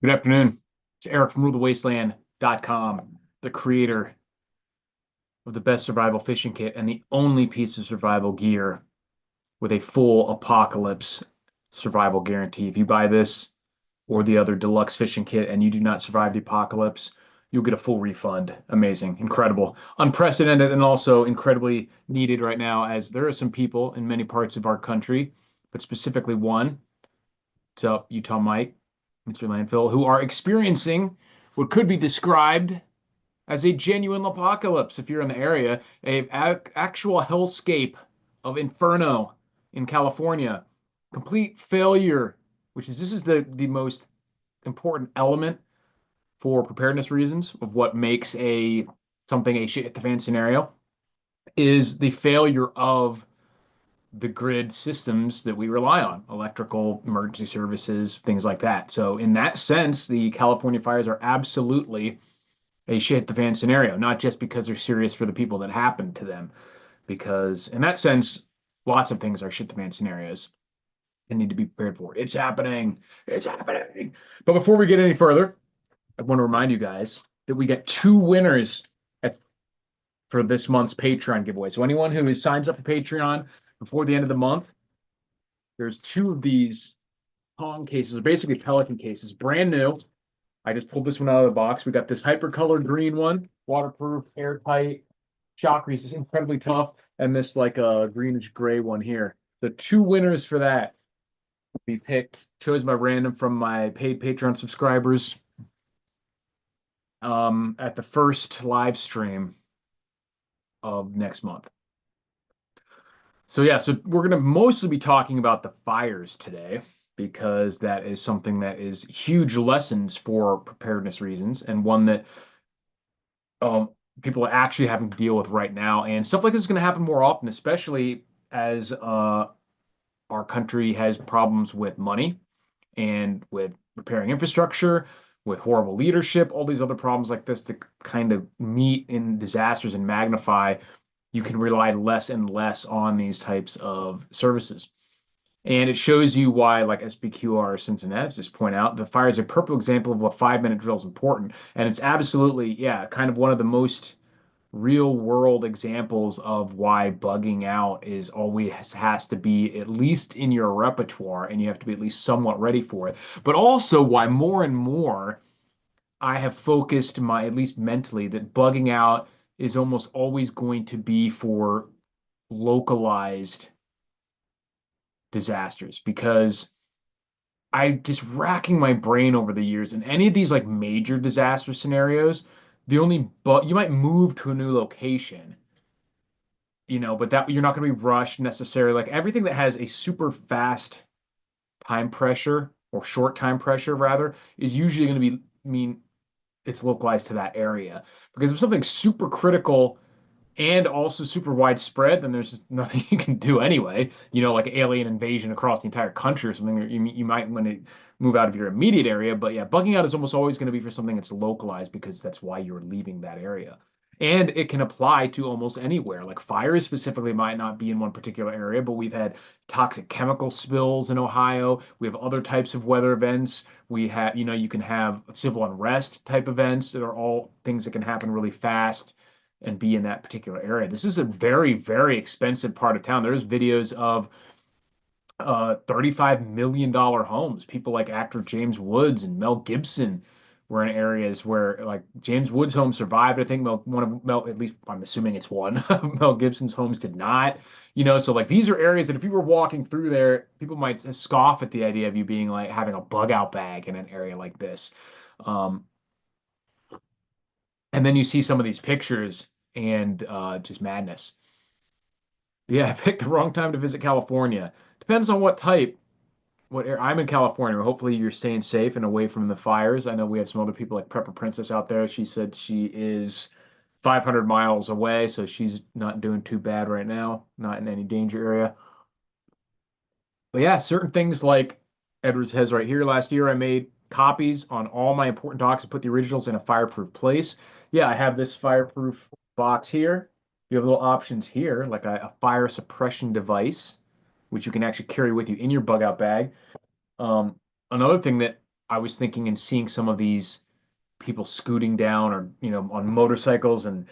Good afternoon. It's Eric from RuleTheWasteland.com, the creator of the best survival fishing kit and the only piece of survival gear with a full apocalypse survival guarantee. If you buy this or the other deluxe fishing kit and you do not survive the apocalypse, you'll get a full refund. Amazing, incredible, unprecedented, and also incredibly needed right now, as there are some people in many parts of our country, but specifically one, what's up, Utah Mike, Mr. Landfill, who are experiencing what could be described as a genuine apocalypse if you're in the area, a actual hellscape of inferno in California, complete failure, which is this is the most important element for preparedness reasons of what makes a something a shit at the fan scenario is the failure of the grid systems that we rely on, electrical, emergency services, things like that. So in that sense, the California fires are absolutely a shit the fan scenario, not just because they're serious for the people that happen to them, because in that sense, lots of things are shit the fan scenarios and need to be prepared for. It's happening. It's happening. But before we get any further, I want to remind you guys that we get two winners at, for this month's Patreon giveaway. So anyone who signs up for Patreon before the end of the month, there's two of these Pong cases, basically Pelican cases, brand new. I just pulled this one out of the box. We got this hyper-colored green one, waterproof, airtight, shock resistant, incredibly tough, and this like a greenish gray one here. The two winners for that we picked, chose by random from my paid Patreon subscribers at the first live stream of next month. So yeah, so we're gonna mostly be talking about the fires today because that is something that is huge lessons for preparedness reasons and one that um, people are actually having to deal with right now. And stuff like this is going to happen more often, especially as our country has problems with money and with repairing infrastructure, with horrible leadership, all these other problems like this to kind of meet in disasters and magnify. You can rely less and less on these types of services. And it shows you why, like SBQR Cincinnati just point out, the fire is a perfect example of what 5 minute drill is important. And it's absolutely, yeah, kind of one of the most real world examples of why bugging out is always has to be at least in your repertoire and you have to be at least somewhat ready for it. But also why more and more I have focused my, at least mentally, that bugging out is almost always going to be for localized disasters because I just racking my brain over the years in any of these like major disaster scenarios, the only but you might move to a new location, but that you're not going to be rushed necessarily. Like everything that has a super fast time pressure or short time pressure rather is usually going to be mean it's localized to that area. Because if something's super critical and also super widespread, then there's just nothing you can do anyway. Like alien invasion across the entire country or something. You might want to move out of your immediate area, but yeah, bugging out is almost always going to be for something that's localized because that's why you're leaving that area. And it can apply to almost anywhere. Like fires specifically might not be in one particular area, but we've had toxic chemical spills in Ohio. We have other types of weather events. We have, you can have civil unrest type events that are all things that can happen really fast and be in that particular area. This is a very, very expensive part of town. There's videos of $35 million homes. People like actor James Woods and Mel Gibson were in areas where like James Woods' home survived. I think one of Mel, at least I'm assuming it's one of Mel Gibson's homes did not. So like these are areas that if you were walking through there, people might scoff at the idea of you being like having a bug out bag in an area like this. Um, and then you see some of these pictures and just madness. Yeah, I picked the wrong time to visit California. Depends on what type. I'm in California. Hopefully, you're staying safe and away from the fires. I know we have some other people like Prepper Princess out there. She said she is 500 miles away, so she's not doing too bad right now, not in any danger area. But yeah, certain things like Edwards has right here. Last year, I made copies on all my important docs and put the originals in a fireproof place. Yeah, I have this fireproof box here. You have little options here, like a fire suppression device, which you can actually carry with you in your bug out bag. Um, Another thing that I was thinking and seeing some of these people scooting down or, on motorcycles and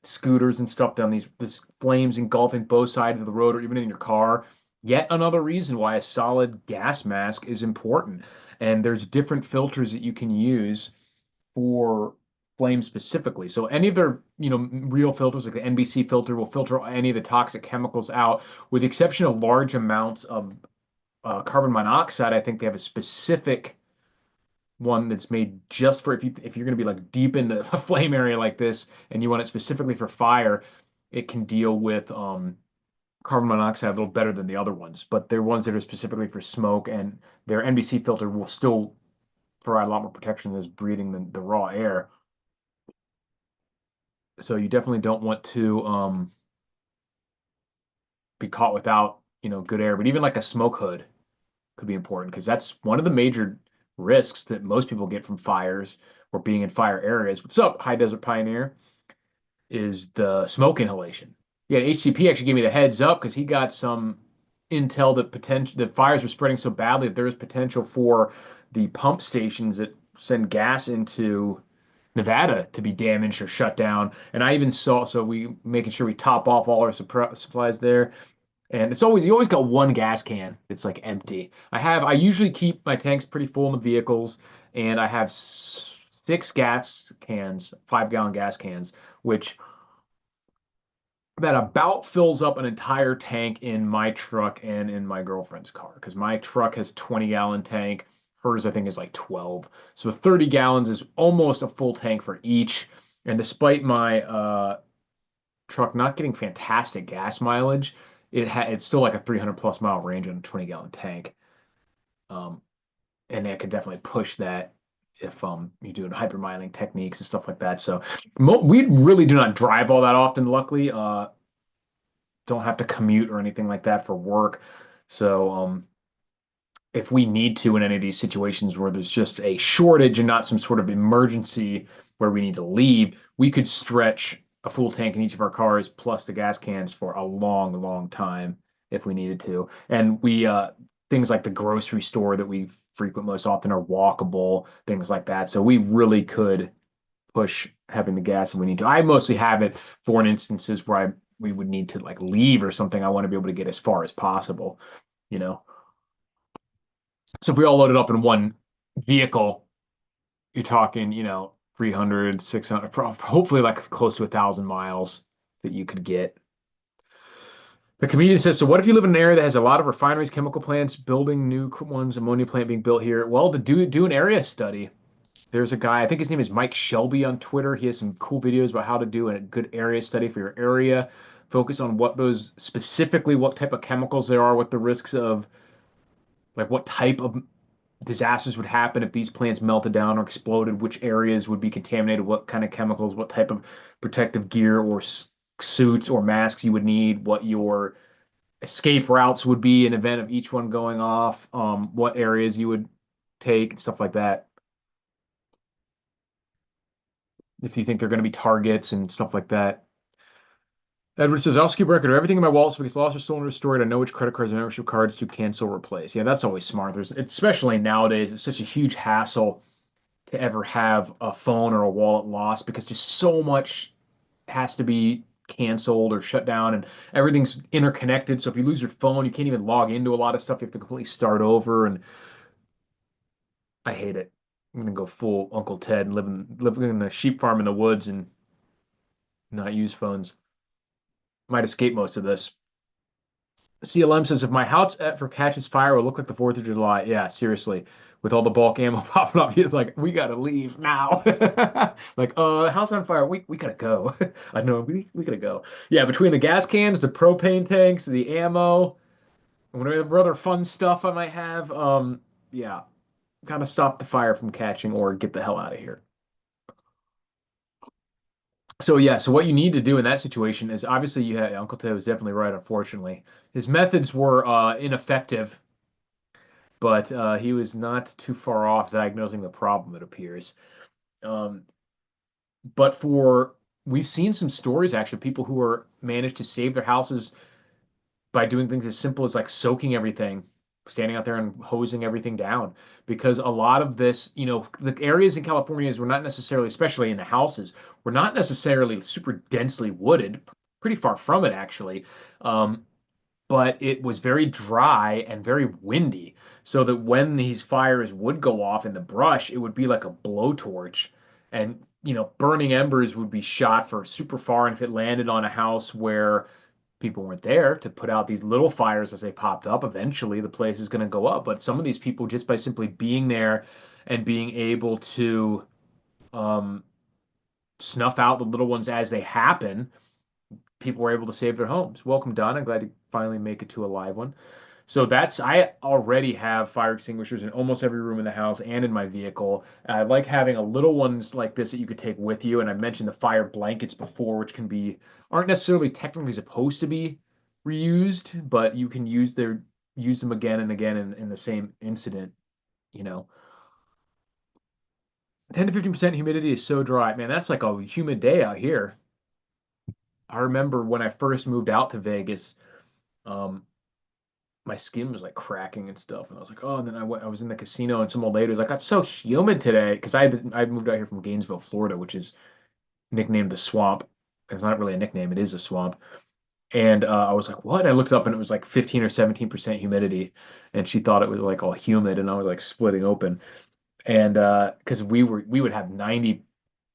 scooters and stuff down this flames engulfing both sides of the road or even in your car. Yet another reason why a solid gas mask is important. And there's different filters that you can use for flame specifically. So any of their, real filters like the NBC filter will filter any of the toxic chemicals out, with the exception of large amounts of carbon monoxide. I think they have a specific one that's made just for if you're going to be like deep into a flame area like this and you want it specifically for fire, it can deal with carbon monoxide a little better than the other ones. But they're ones that are specifically for smoke, and their NBC filter will still provide a lot more protection than breathing the raw air. So you definitely don't want to be caught without, good air. But even like a smoke hood could be important because that's one of the major risks that most people get from fires or being in fire areas. What's up, High Desert Pioneer? Is the smoke inhalation. Yeah, HCP actually gave me the heads up because he got some intel that fires were spreading so badly that there is potential for the pump stations that send gas into Nevada to be damaged or shut down. And I even saw, so we making sure we top off all our supplies there. And you always got one gas can that's like empty. I usually keep my tanks pretty full in the vehicles, and I have six gas cans, 5-gallon gas cans, which that about fills up an entire tank in my truck and in my girlfriend's car. Because my truck has 20-gallon tank, hers I think is like 12. So 30 gallons is almost a full tank for each. And despite my truck not getting fantastic gas mileage, it's still like a 300 plus mile range on a 20-gallon tank. Um, and it could definitely push that if you're doing hypermiling techniques and stuff like that. So we really do not drive all that often, luckily. Don't have to commute or anything like that for work. So if we need to in any of these situations where there's just a shortage and not some sort of emergency where we need to leave, we could stretch a full tank in each of our cars plus the gas cans for a long, long time if we needed to. And we things like the grocery store that we frequent most often are walkable, things like that. So we really could push having the gas if we need to. I mostly have it for in instances where we would need to like leave or something. I want to be able to get as far as possible, you know. So if we all loaded up in one vehicle, you're talking, 300, 600, hopefully like close to 1,000 miles that you could get. The comedian says, so what if you live in an area that has a lot of refineries, chemical plants, building new ones, ammonia plant being built here? Well, to do an area study, there's a guy, I think his name is Mike Shelby on Twitter. He has some cool videos about how to do a good area study for your area. Focus on specifically what type of chemicals there are, what the risks of, like what type of disasters would happen if these plants melted down or exploded, which areas would be contaminated, what kind of chemicals, what type of protective gear or suits or masks you would need, what your escape routes would be in event of each one going off, what areas you would take, stuff like that. If you think they're going to be targets and stuff like that. Edward says, I'll keep record of everything in my wallet so if it's lost or stolen or restored. I know which credit cards and membership cards to cancel or replace. Yeah, that's always smart. Especially nowadays, it's such a huge hassle to ever have a phone or a wallet lost because just so much has to be canceled or shut down and everything's interconnected. So if you lose your phone, you can't even log into a lot of stuff. You have to completely start over. And I hate it. I'm gonna go full Uncle Ted and living in a sheep farm in the woods and not use phones. Might escape most of this. CLM says if my house for catches fire will look like the 4th of July. Yeah, seriously. With all the bulk ammo popping up, it's like we gotta leave now. Like, house on fire. We gotta go. I know we gotta go. Yeah, between the gas cans, the propane tanks, the ammo, and whatever other fun stuff I might have. Yeah, gotta stop the fire from catching or get the hell out of here. So yeah, so what you need to do in that situation is obviously Uncle Ted was definitely right, unfortunately. His methods were ineffective, but he was not too far off diagnosing the problem, it appears. Um, but we've seen some stories actually, people who are managed to save their houses by doing things as simple as like soaking everything. standing out there and hosing everything down because a lot of this, the areas in California were not necessarily, especially in the houses, were not necessarily super densely wooded, pretty far from it actually. Um, but it was very dry and very windy, so that when these fires would go off in the brush, it would be like a blowtorch, and burning embers would be shot for super far. And if it landed on a house where people weren't there to put out these little fires as they popped up, eventually the place is going to go up. But some of these people, just by simply being there and being able to um, snuff out the little ones as they happen, people were able to save their homes. Welcome, Don. I'm glad to finally make it to a live one. So I already have fire extinguishers in almost every room in the house and in my vehicle. I like having a little ones like this that you could take with you. And I mentioned the fire blankets before, which aren't necessarily technically supposed to be reused, but you can use them again and again in the same incident, you know. 10 to 15% humidity is so dry. Man, that's like a humid day out here. I remember when I first moved out to Vegas, um, my skin was like cracking and stuff, and I was like, oh. And then I was in the casino, and some old lady was like, "It's so humid today," because I'd moved out here from Gainesville, Florida, which is nicknamed the Swamp. It's not really a nickname; it is a swamp. And I was like, "What?" I looked up, and it was like 15 or 17% humidity, and she thought it was like all humid, and I was like splitting open. And because we would have 90,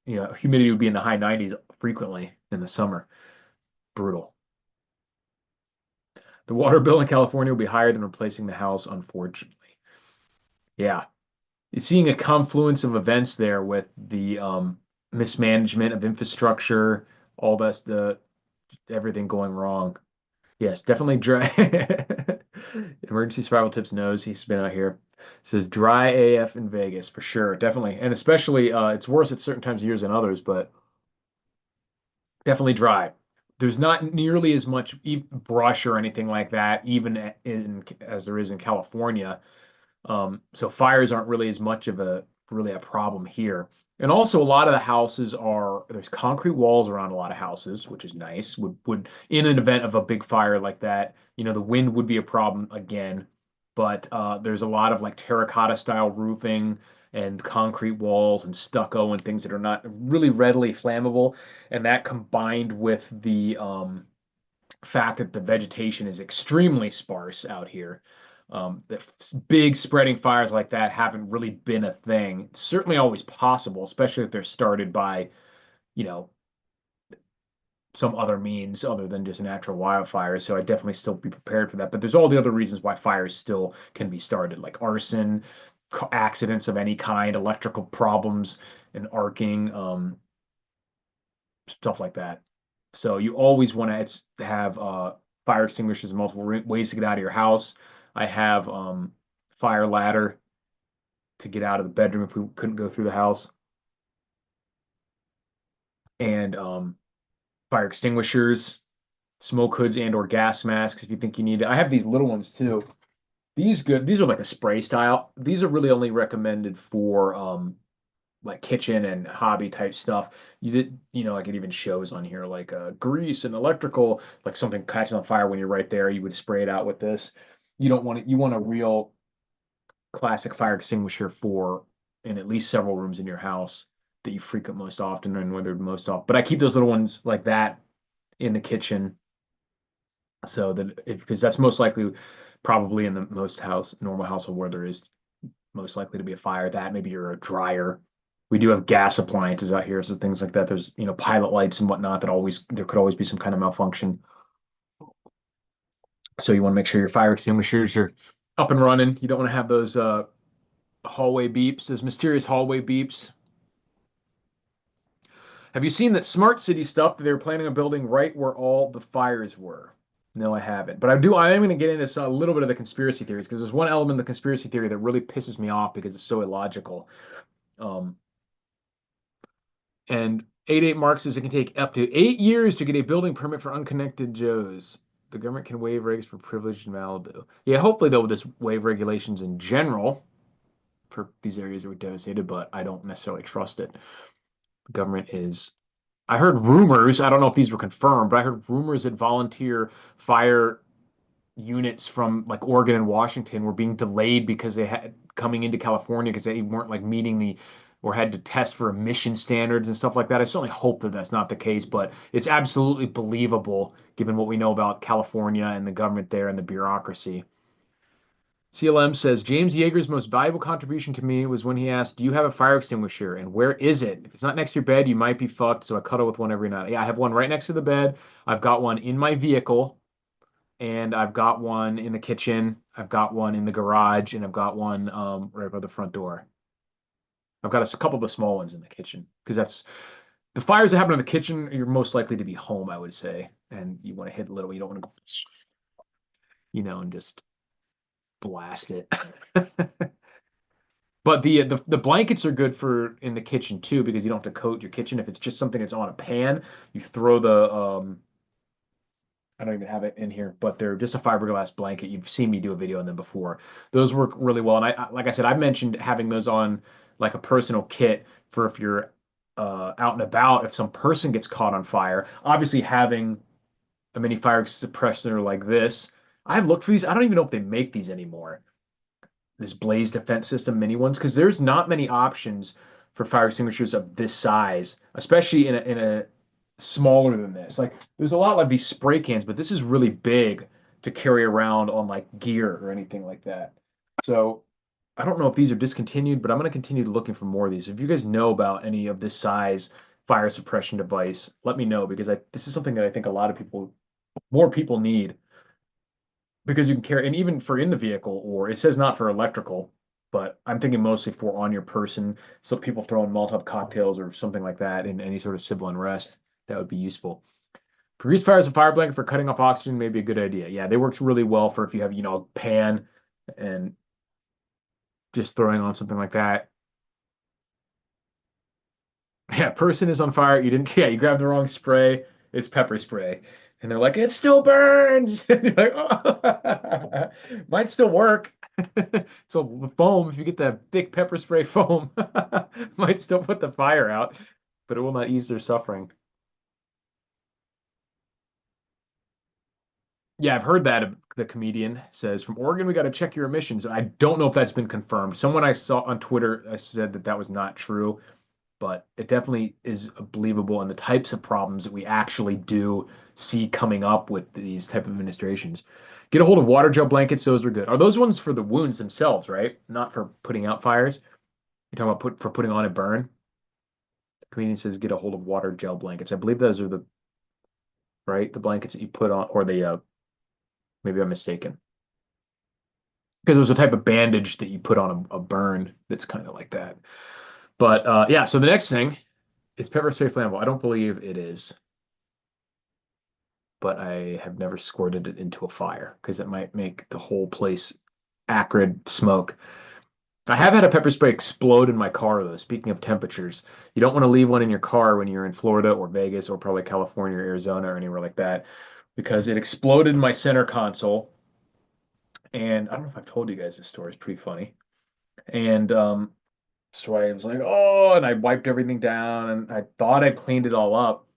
humidity would be in the high 90s frequently in the summer. Brutal. The water bill in California will be higher than replacing the house, unfortunately. Yeah. You're seeing a confluence of events there with the mismanagement of infrastructure, all that's the everything going wrong. Yes, definitely dry. Emergency survival tips knows he's been out here. Says dry AF in Vegas for sure, definitely, and especially it's worse at certain times of years than others, but definitely dry. There's not nearly as much brush or anything like that, even as there is in California. So fires aren't really as much of a problem here. And also a lot of the houses there's concrete walls around a lot of houses, which is nice. Would in an event of a big fire like that, the wind would be a problem again. But there's a lot of like terracotta style roofing and concrete walls and stucco and things that are not really readily flammable. And that combined with the fact that the vegetation is extremely sparse out here. The big spreading fires like that haven't really been a thing. It's certainly always possible, especially if they're started by, you know, some other means other than just natural wildfires. So I definitely still be prepared for that. But there's all the other reasons why fires still can be started, like arson, accidents of any kind, electrical problems, and arcing. Stuff like that. So you always want to have fire extinguishers and multiple ways to get out of your house. I have fire ladder to get out of the bedroom if we couldn't go through the house, and fire extinguishers, smoke hoods and or gas masks if you think you need it. I have these little ones too. These are like a spray style. These are really only recommended for like kitchen and hobby type stuff. Like it even shows on here like grease and electrical, like something catches on fire when you're right there, you would spray it out with this. You don't want it, you want a real classic fire extinguisher for in at least several rooms in your house that you frequent most often and where they're most often. But I keep those little ones like that in the kitchen so that if because that's most likely probably in the most normal household where there is most likely to be a fire. That maybe you're a dryer. We do have gas appliances out here, so things like that. There's pilot lights and whatnot that always there could always be some kind of malfunction. So you want to make sure your fire extinguishers are up and running. You don't want to have those hallway beeps, those mysterious hallway beeps. Have you seen that smart city stuff that they were planning on building right where all the fires were? No, I haven't. But I am going to get into a little bit of the conspiracy theories because there's one element of the conspiracy theory that really pisses me off because it's so illogical. Um, And 88 Mark says it can take up to 8 years to get a building permit for unconnected Joes. The government can waive regs for privileged Malibu. Yeah, hopefully they'll just waive regulations in general for these areas that were devastated, but I don't necessarily trust it. The government is. I heard rumors, I don't know if these were confirmed, but I heard rumors that volunteer fire units from like Oregon and Washington were being delayed because they had coming into California because they weren't like meeting the or had to test for emission standards and stuff like that. I certainly hope that that's not the case, but it's absolutely believable given what we know about California and the government there and the bureaucracy. CLM says James Yeager's most valuable contribution to me was when he asked, "Do you have a fire extinguisher? And where is it? If it's not next to your bed, you might be fucked." So I cuddle with one every night. Yeah, I have one right next to the bed. I've got one in my vehicle, and I've got one in the kitchen. I've got one in the garage, and I've got one right by the front door. I've got a couple of the small ones in the kitchen because that's the fires that happen in the kitchen. You're most likely to be home, I would say, and you want to hit a little. You don't want to go, and just blast it. But the blankets are good for in the kitchen too because you don't have to coat your kitchen. If it's just something that's on a pan, you throw the I don't even have it in here, but they're just a fiberglass blanket. You've seen me do a video on them before. Those work really well. And like I said, I mentioned having those on like a personal kit for if you're out and about, if some person gets caught on fire. Obviously, having a mini fire suppressor like this, I've looked for these. I don't even know if they make these anymore. This blaze defense system mini ones, because there's not many options for fire extinguishers of this size, especially in a smaller than this. Like there's a lot like these spray cans, but this is really big to carry around on like gear or anything like that. So I don't know if these are discontinued, but I'm going to continue looking for more of these. If you guys know about any of this size fire suppression device, let me know because this is something that I think a lot of people, more people need because you can carry, and even for in the vehicle, or it says not for electrical, but I'm thinking mostly for on your person. So people throwing Molotov cocktails or something like that in any sort of civil unrest, that would be useful. Grease fire as a fire blanket for cutting off oxygen may be a good idea. Yeah, they work really well for if you have, a pan and just throwing on something like that. Yeah, person is on fire. You didn't, yeah, you grabbed the wrong spray. It's pepper spray. And they're like, it still burns. And you're like, oh, might still work. So the foam, if you get that thick pepper spray foam, might still put the fire out, but it will not ease their suffering. Yeah, I've heard that the comedian says from Oregon, we got to check your emissions. I don't know if that's been confirmed. Someone I saw on Twitter said that that was not true, but it definitely is believable in the types of problems that we actually do see coming up with these type of administrations. Get a hold of water gel blankets; those are good. Are those ones for the wounds themselves, right? Not for putting out fires. You're talking about for putting on a burn. The comedian says get a hold of water gel blankets. I believe those are the right the blankets that you put on, or the maybe I'm mistaken. Because there's a type of bandage that you put on a burn that's kind of like that. But yeah, so the next thing is pepper spray flammable. I don't believe it is, but I have never squirted it into a fire because it might make the whole place acrid smoke. I have had a pepper spray explode in my car, though. Speaking of temperatures, you don't want to leave one in your car when you're in Florida or Vegas or probably California or Arizona or anywhere like that because it exploded in my center console. And I don't know if I've told you guys this story. It's pretty funny. And so I was like, oh, and I wiped everything down and I thought I'd cleaned it all up.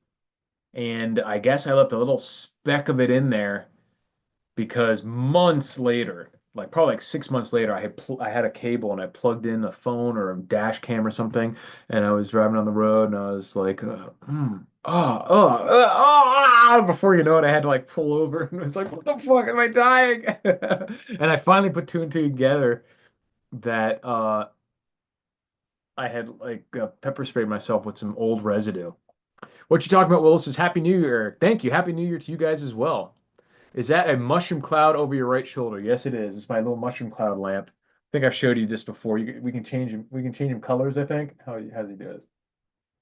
And I guess I left a little speck of it in there because months later, like probably like 6 months later, I had a cable and I plugged in a phone or a dash cam or something, and I was driving on the road and I was like, before you know it, I had to like pull over and I was like, what the fuck am I dying? And I finally put two and two together that I had like pepper sprayed myself with some old residue. What you talking about, Willis, is Happy New Year. Thank you. Happy New Year to you guys as well. Is that a mushroom cloud over your right shoulder? Yes, it is. It's my little mushroom cloud lamp. I think I've showed you this before. We can change him. We can change him colors, I think. How does he do this?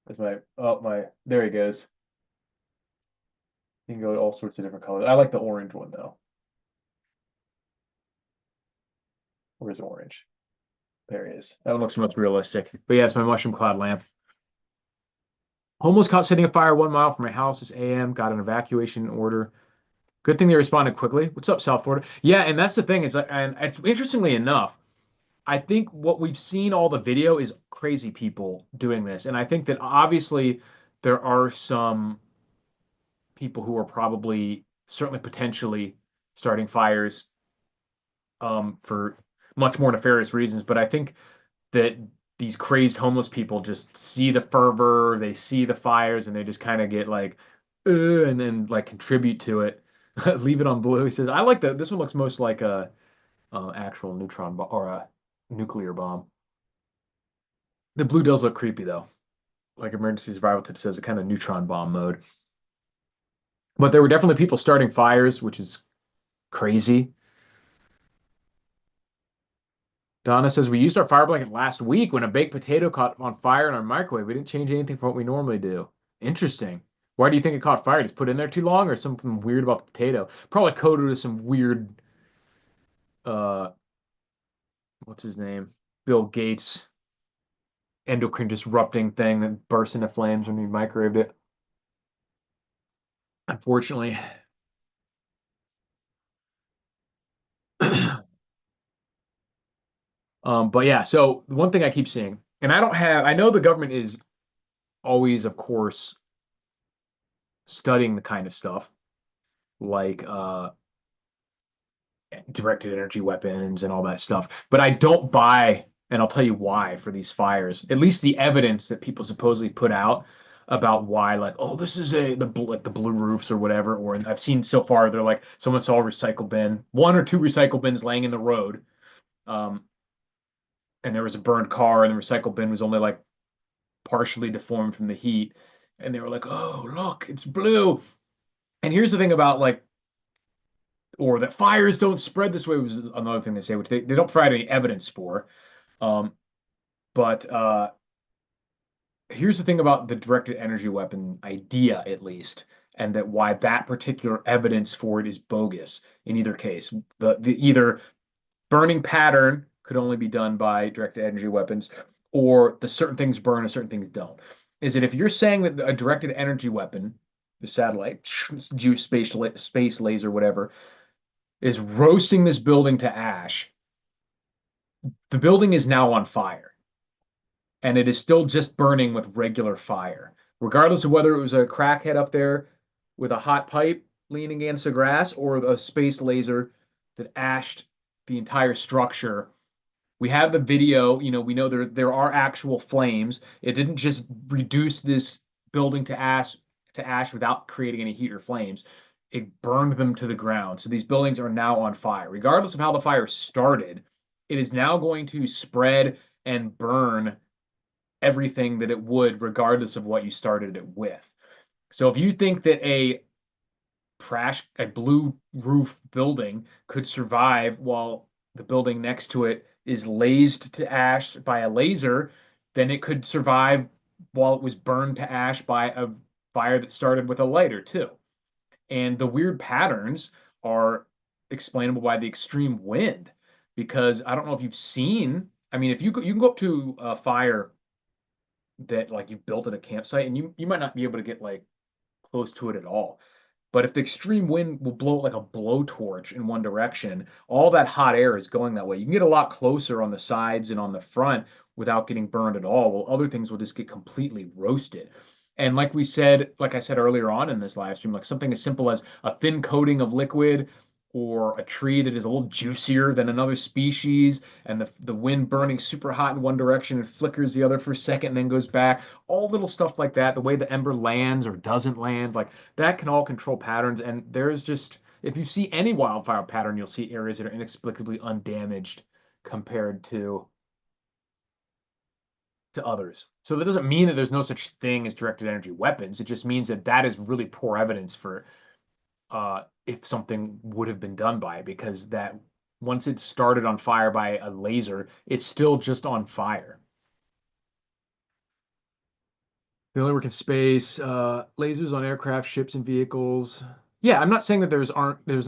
That's my there he goes. You can go to all sorts of different colors. I like the orange one though. Where's orange? There he is. That one looks most realistic. But yeah, it's my mushroom cloud lamp. Almost caught setting a fire 1 mile from my house this AM. Got an evacuation order. Good thing they responded quickly. What's up, South Florida? Yeah, and that's the thing is, and it's interestingly enough, I think what we've seen all the video is crazy people doing this, and I think that obviously there are some people who are probably certainly potentially starting fires for much more nefarious reasons. But I think that these crazed homeless people just see the fervor, they see the fires, and they just kind of get like, and then like contribute to it. Leave it on blue. He says, I like that. This one looks most like a actual neutron bomb or a nuclear bomb. The blue does look creepy though. Like emergency survival tip says, a kind of neutron bomb mode. But there were definitely people starting fires, which is crazy. Donna says we used our fire blanket last week when a baked potato caught on fire in our microwave. We didn't change anything from what we normally do. Interesting. Why do you think it caught fire? Just put it in there too long or something weird about the potato? Probably coated with some weird uh what's his name? Bill Gates endocrine disrupting thing that burst into flames when we microwaved it. Unfortunately. But yeah, so the one thing I keep seeing, and I know the government is always, of course, studying the kind of stuff like directed energy weapons and all that stuff. But I don't buy, and I'll tell you why for these fires. At least the evidence that people supposedly put out about why, like, oh, this is like the blue roofs or whatever. Or I've seen so far, they're like someone saw a recycle bin, one or two recycle bins laying in the road, um, and there was a burned car, and the recycle bin was only like partially deformed from the heat, and they were like, oh, look, it's blue. And here's the thing about like or that fires don't spread this way was another thing they say, which they don't provide any evidence for. Um, but here's the thing about the directed energy weapon idea, at least, and that why that particular evidence for it is bogus in either case. The either burning pattern could only be done by directed energy weapons, or the certain things burn and certain things don't. Is that if you're saying that a directed energy weapon, the satellite, juice, space laser, whatever, is roasting this building to ash, the building is now on fire and it is still just burning with regular fire, regardless of whether it was a crackhead up there with a hot pipe leaning against the grass or a space laser that ashed the entire structure. We have the video, we know there are actual flames. It didn't just reduce this building to ash without creating any heat or flames. It burned them to the ground. So these buildings are now on fire. Regardless of how the fire started, it is now going to spread and burn everything that it would, regardless of what you started it with. So if you think that a blue roof building could survive while the building next to it is lased to ash by a laser, then it could survive while it was burned to ash by a fire that started with a lighter too. And the weird patterns are explainable by the extreme wind, because I don't know if you've seen. I mean, if you can go up to a fire that like you've built at a campsite, and you might not be able to get like close to it at all. But if the extreme wind will blow it like a blowtorch in one direction, all that hot air is going that way. You can get a lot closer on the sides and on the front without getting burned at all, while other things will just get completely roasted. And like I said earlier on in this live stream, like something as simple as a thin coating of liquid or a tree that is a little juicier than another species, and the wind burning super hot in one direction and flickers the other for a second and then goes back, all little stuff like that, the way the ember lands or doesn't land, like that can all control patterns. And there's just, if you see any wildfire pattern, you'll see areas that are inexplicably undamaged compared to others. So that doesn't mean that there's no such thing as directed energy weapons. It just means that that is really poor evidence for if something would have been done by it, because that once it started on fire by a laser, it's still just on fire. They only work in space. Lasers on aircraft, ships, and vehicles. Yeah, I'm not saying that there's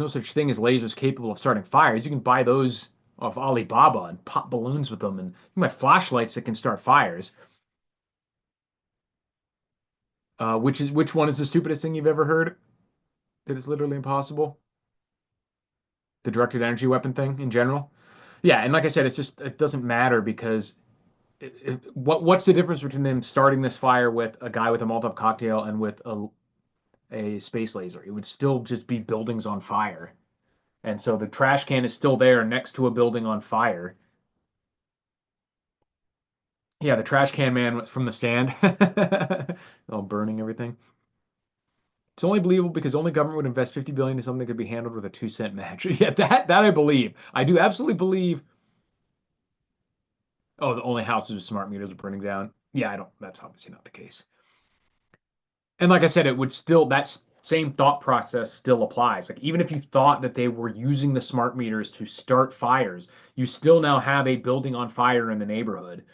no such thing as lasers capable of starting fires. You can buy those off Alibaba and pop balloons with them, and you can buy flashlights that can start fires. Which one is the stupidest thing you've ever heard? That is literally impossible. The directed energy weapon thing in general. Yeah, and like I said, it doesn't matter because what's the difference between them starting this fire with a guy with a Molotov cocktail and with a space laser? It would still just be buildings on fire. And so the trash can is still there next to a building on fire. Yeah, the trash can man was from the stand, all burning everything. It's only believable because only government would invest 50 billion in something that could be handled with a 2-cent match. Yeah, that I believe. I do absolutely believe. Oh, the only houses with smart meters are burning down. Yeah, I don't. That's obviously not the case. And like I said, it would still that same thought process still applies. Like even if you thought that they were using the smart meters to start fires, you still now have a building on fire in the neighborhood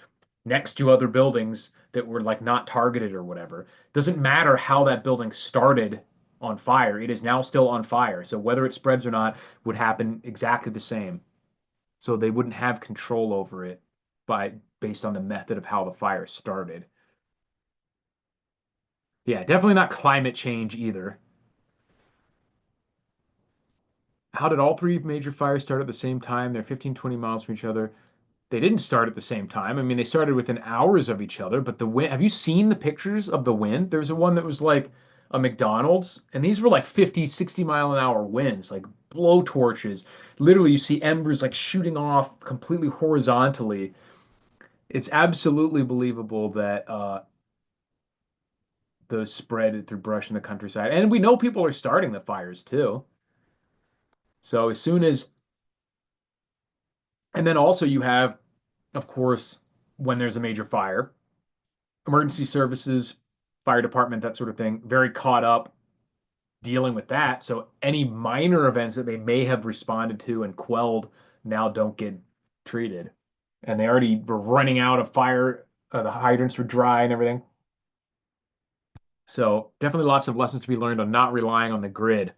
next to other buildings that were like not targeted or whatever. Doesn't matter how that building started on fire, it is now still on fire. So whether it spreads or not would happen exactly the same. So they wouldn't have control over it by based on the method of how the fire started. Yeah, definitely not climate change either. How did all three major fires start at the same time? They're 15, 20 miles from each other. They didn't start at the same time. I mean, they started within hours of each other, but the wind, have you seen the pictures of the wind? There's a one that was like a McDonald's, and these were like 50, 60-mile-an-hour winds, like blow torches. Literally, you see embers like shooting off completely horizontally. It's absolutely believable that those spread through brush in the countryside. And we know people are starting the fires too. So as soon as, and then also you have, of course, when there's a major fire, emergency services, fire department, that sort of thing, very caught up dealing with that. So any minor events that they may have responded to and quelled now don't get treated. And they already were running out of fire. The hydrants were dry and everything. So definitely lots of lessons to be learned on not relying on the grid.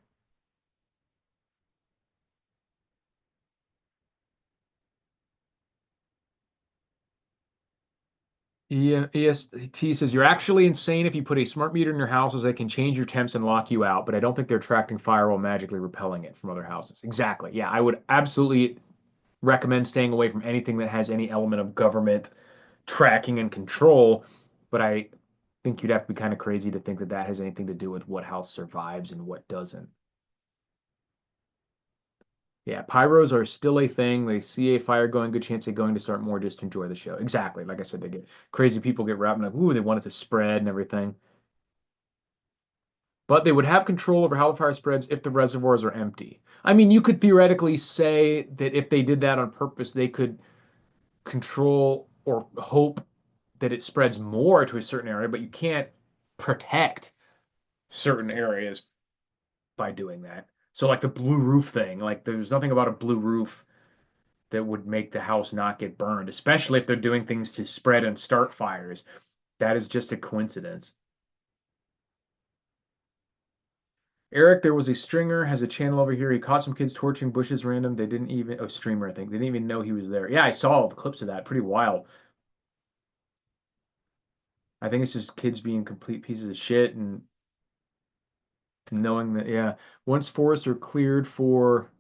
EST says you're actually insane if you put a smart meter in your house as they can change your temps and lock you out, but I don't think they're attracting fire while magically repelling it from other houses. Exactly. Yeah, I would absolutely recommend staying away from anything that has any element of government tracking and control, but I think you'd have to be kind of crazy to think that that has anything to do with what house survives and what doesn't. Yeah, pyros are still a thing. They see a fire going, good chance they're going to start more just to enjoy the show. Exactly. Like I said, they get crazy people get wrapped in like, ooh, they want it to spread and everything. But they would have control over how the fire spreads if the reservoirs are empty. I mean, you could theoretically say that if they did that on purpose, they could control or hope that it spreads more to a certain area, but you can't protect certain areas by doing that. So, like the blue roof thing, like there's nothing about a blue roof that would make the house not get burned, especially if they're doing things to spread and start fires. That is just a coincidence. Eric, there was a stringer, has a channel over here. He caught some kids torching bushes random. They didn't even, oh, streamer, I think. They didn't even know he was there. Yeah, I saw the clips of that. Pretty wild. I think it's just kids being complete pieces of shit and knowing that, yeah, once forests are cleared for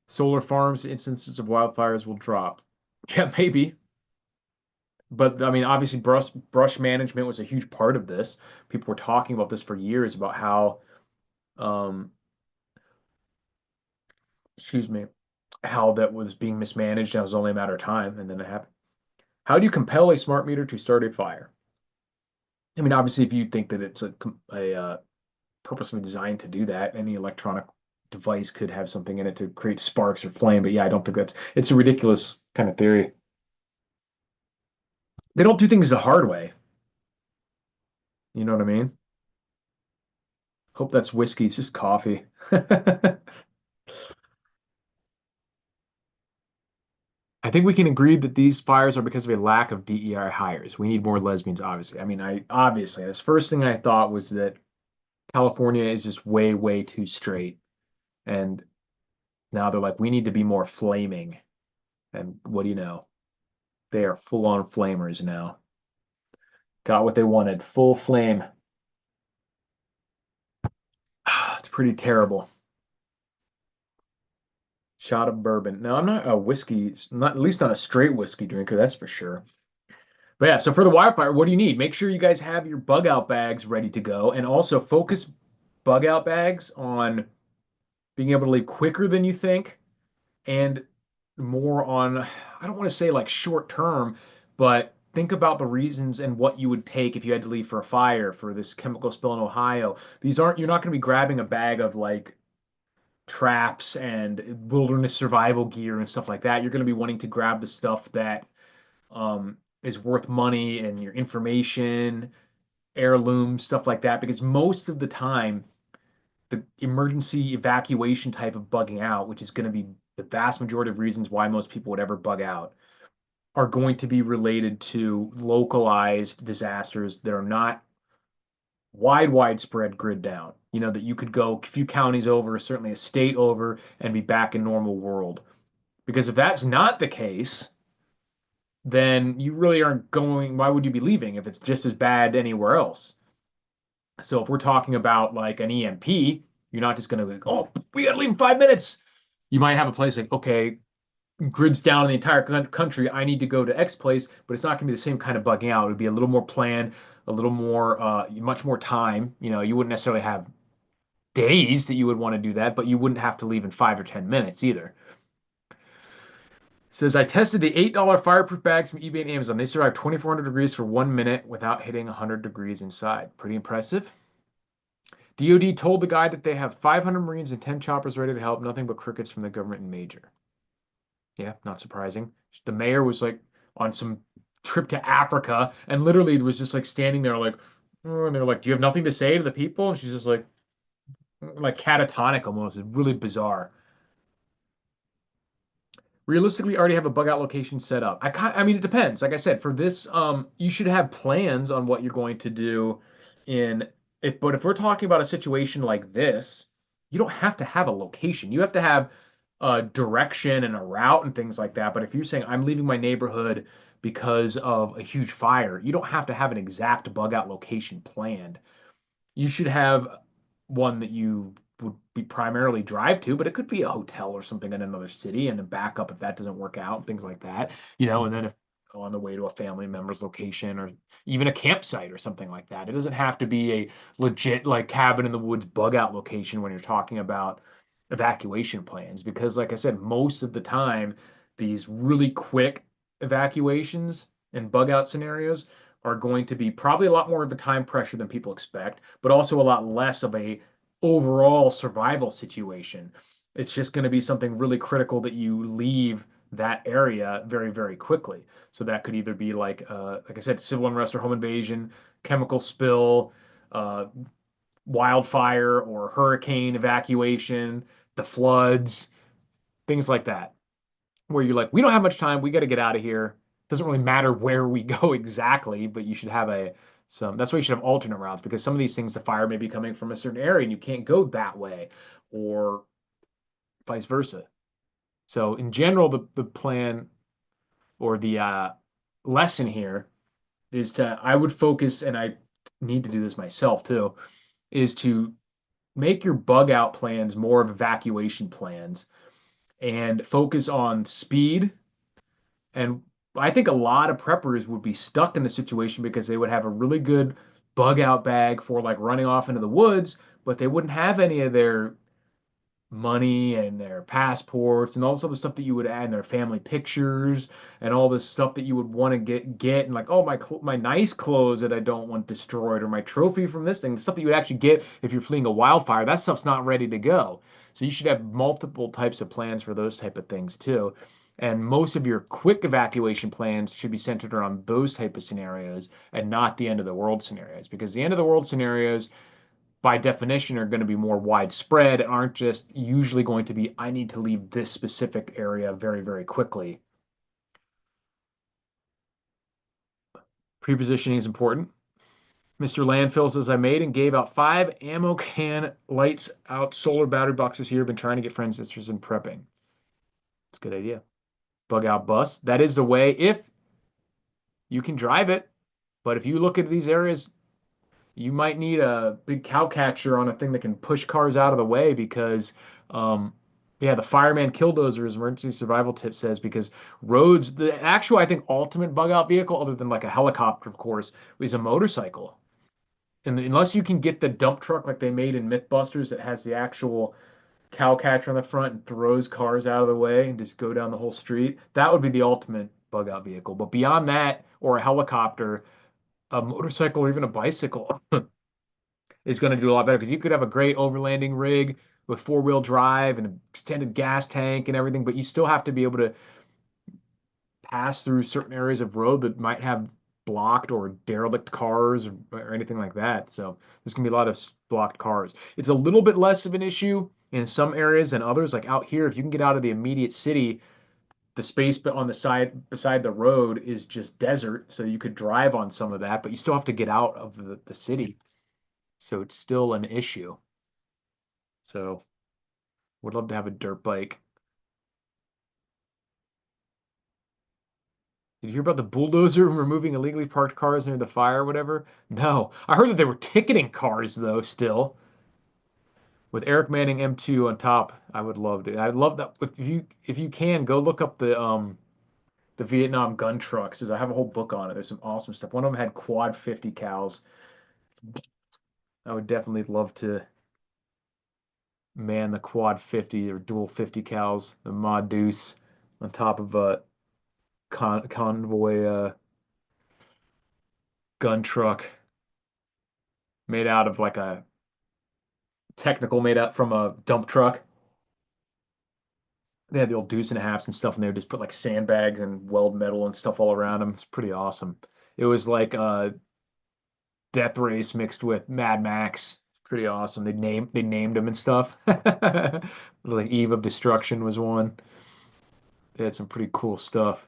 solar farms, instances of wildfires will drop. Yeah, maybe. But I mean, obviously, brush management was a huge part of this. People were talking about this for years about how, um, excuse me, how that was being mismanaged and it was only a matter of time, and then it happened. How do you compel a smart meter to start a fire? I mean, obviously, if you think that it's a purposely designed to do that, any electronic device could have something in it to create sparks or flame. But yeah, I don't think it's a ridiculous kind of theory. They don't do things the hard way. You know what I mean? Hope that's whiskey. It's just coffee. I think we can agree that these fires are because of a lack of DEI hires. We need more lesbians, obviously. I mean, I obviously, this first thing I thought was that California is just way, way too straight. And now they're like, we need to be more flaming. And what do you know? They are full on flamers now. Got what they wanted. Full flame. It's pretty terrible. Shot of bourbon. No, I'm not a whiskey, not at least not a straight whiskey drinker, that's for sure. But yeah, so for the wildfire, what do you need? Make sure you guys have your bug out bags ready to go, and also focus bug out bags on being able to leave quicker than you think, and more on, I don't want to say like short term, but think about the reasons and what you would take if you had to leave for a fire for this chemical spill in Ohio. You're not going to be grabbing a bag of like traps and wilderness survival gear and stuff like that. You're going to be wanting to grab the stuff that is worth money and your information, heirlooms, stuff like that, because most of the time, the emergency evacuation type of bugging out, which is going to be the vast majority of reasons why most people would ever bug out, are going to be related to localized disasters that are not widespread grid down. You know, that you could go a few counties over, certainly a state over, and be back in normal world. Because if that's not the case, then you really aren't going. Why would you be leaving if it's just as bad anywhere else? So if we're talking about like an EMP, you're not just going to be like, oh, we got to leave in 5 minutes. You might have a place like, okay, grids down in the entire country. I need to go to X place, but it's not going to be the same kind of bugging out. It would be a little more planned, a little more, much more time. You know, you wouldn't necessarily have days that you would want to do that, but you wouldn't have to leave in 5 or 10 minutes either. Says I tested the $8 fireproof bags from eBay and Amazon. They survived 2,400 degrees for 1 minute without hitting 100 degrees inside. Pretty impressive. DOD told the guy that they have 500 Marines and 10 choppers ready to help. Nothing but crickets from the government and major. Yeah, not surprising. The mayor was like on some trip to Africa and literally was just like standing there like, "Oh," and they're like, "Do you have nothing to say to the people?" And she's just like catatonic almost. It's really bizarre. Realistically already have a bug out location set up. I mean, it depends. Like I said, for this, you should have plans on what you're going to do in it. But if we're talking about a situation like this, you don't have to have a location. You have to have a direction and a route and things like that. But if you're saying I'm leaving my neighborhood because of a huge fire, you don't have to have an exact bug out location planned. You should have one that you would be primarily drive to, but it could be a hotel or something in another city and a backup if that doesn't work out, things like that, you know, and then if on the way to a family member's location or even a campsite or something like that. It doesn't have to be a legit like cabin in the woods bug out location when you're talking about evacuation plans, because like I said, most of the time these really quick evacuations and bug out scenarios are going to be probably a lot more of a time pressure than people expect, but also a lot less of a overall survival situation. It's just going to be something really critical that you leave that area very, very quickly. So that could either be like I said, civil unrest or home invasion, chemical spill, uh, wildfire or hurricane evacuation, the floods, things like that where you're like, we don't have much time. We got to get out of here. Doesn't really matter where we go exactly, but you should have that's why you should have alternate routes because some of these things, the fire may be coming from a certain area and you can't go that way or vice versa. So in general, the plan or the lesson here is I would focus, and I need to do this myself too, is to make your bug out plans more of evacuation plans and focus on speed. And I think a lot of preppers would be stuck in the situation because they would have a really good bug out bag for like running off into the woods, but they wouldn't have any of their money and their passports and all this other stuff that you would add, and their family pictures and all this stuff that you would want to get and like, oh, my nice clothes that I don't want destroyed or my trophy from this thing, the stuff that you would actually get if you're fleeing a wildfire, that stuff's not ready to go. So you should have multiple types of plans for those type of things too. And most of your quick evacuation plans should be centered around those type of scenarios and not the end of the world scenarios, because the end of the world scenarios by definition are going to be more widespread, aren't just usually going to be, I need to leave this specific area very, very quickly. Prepositioning is important. Mr. Landfill says, I made and gave out 5 ammo can lights out solar battery boxes here. Been trying to get friends and sisters in prepping. It's a good idea. Bug out bus. That is the way if you can drive it. But if you look at these areas, you might need a big cow catcher on a thing that can push cars out of the way because, yeah, the fireman killdozer's emergency survival tip says because roads, the actual, I think, ultimate bug out vehicle, other than like a helicopter, of course, is a motorcycle. And unless you can get the dump truck like they made in Mythbusters that has the actual cow catcher on the front and throws cars out of the way and just go down the whole street. That would be the ultimate bug out vehicle. But beyond that, or a helicopter, a motorcycle, or even a bicycle is going to do a lot better because you could have a great overlanding rig with four-wheel drive and an extended gas tank and everything, but you still have to be able to pass through certain areas of road that might have blocked or derelict cars or anything like that. So there's going to be a lot of blocked cars. It's a little bit less of an issue in some areas than others. Like out here, if you can get out of the immediate city, the space on the side beside the road is just desert. So you could drive on some of that, but you still have to get out of the city. So it's still an issue. So would love to have a dirt bike. Did you hear about the bulldozer removing illegally parked cars near the fire or whatever? No. I heard that they were ticketing cars though still. With Eric Manning M2 on top, I would love to. I'd love that if you can go look up the Vietnam gun trucks. I have a whole book on it. There's some awesome stuff. One of them had quad 50 cals. I would definitely love to man the quad 50 or dual 50 cals, the Mod Deuce on top of a convoy gun truck made out of like a technical made up from a dump truck. They had the old deuce and a halves and stuff, and they would just put like sandbags and weld metal and stuff all around them. It's pretty awesome. It was like Death Race mixed with Mad Max. Pretty awesome. They named them and stuff. Like Eve of Destruction was one. They had some pretty cool stuff.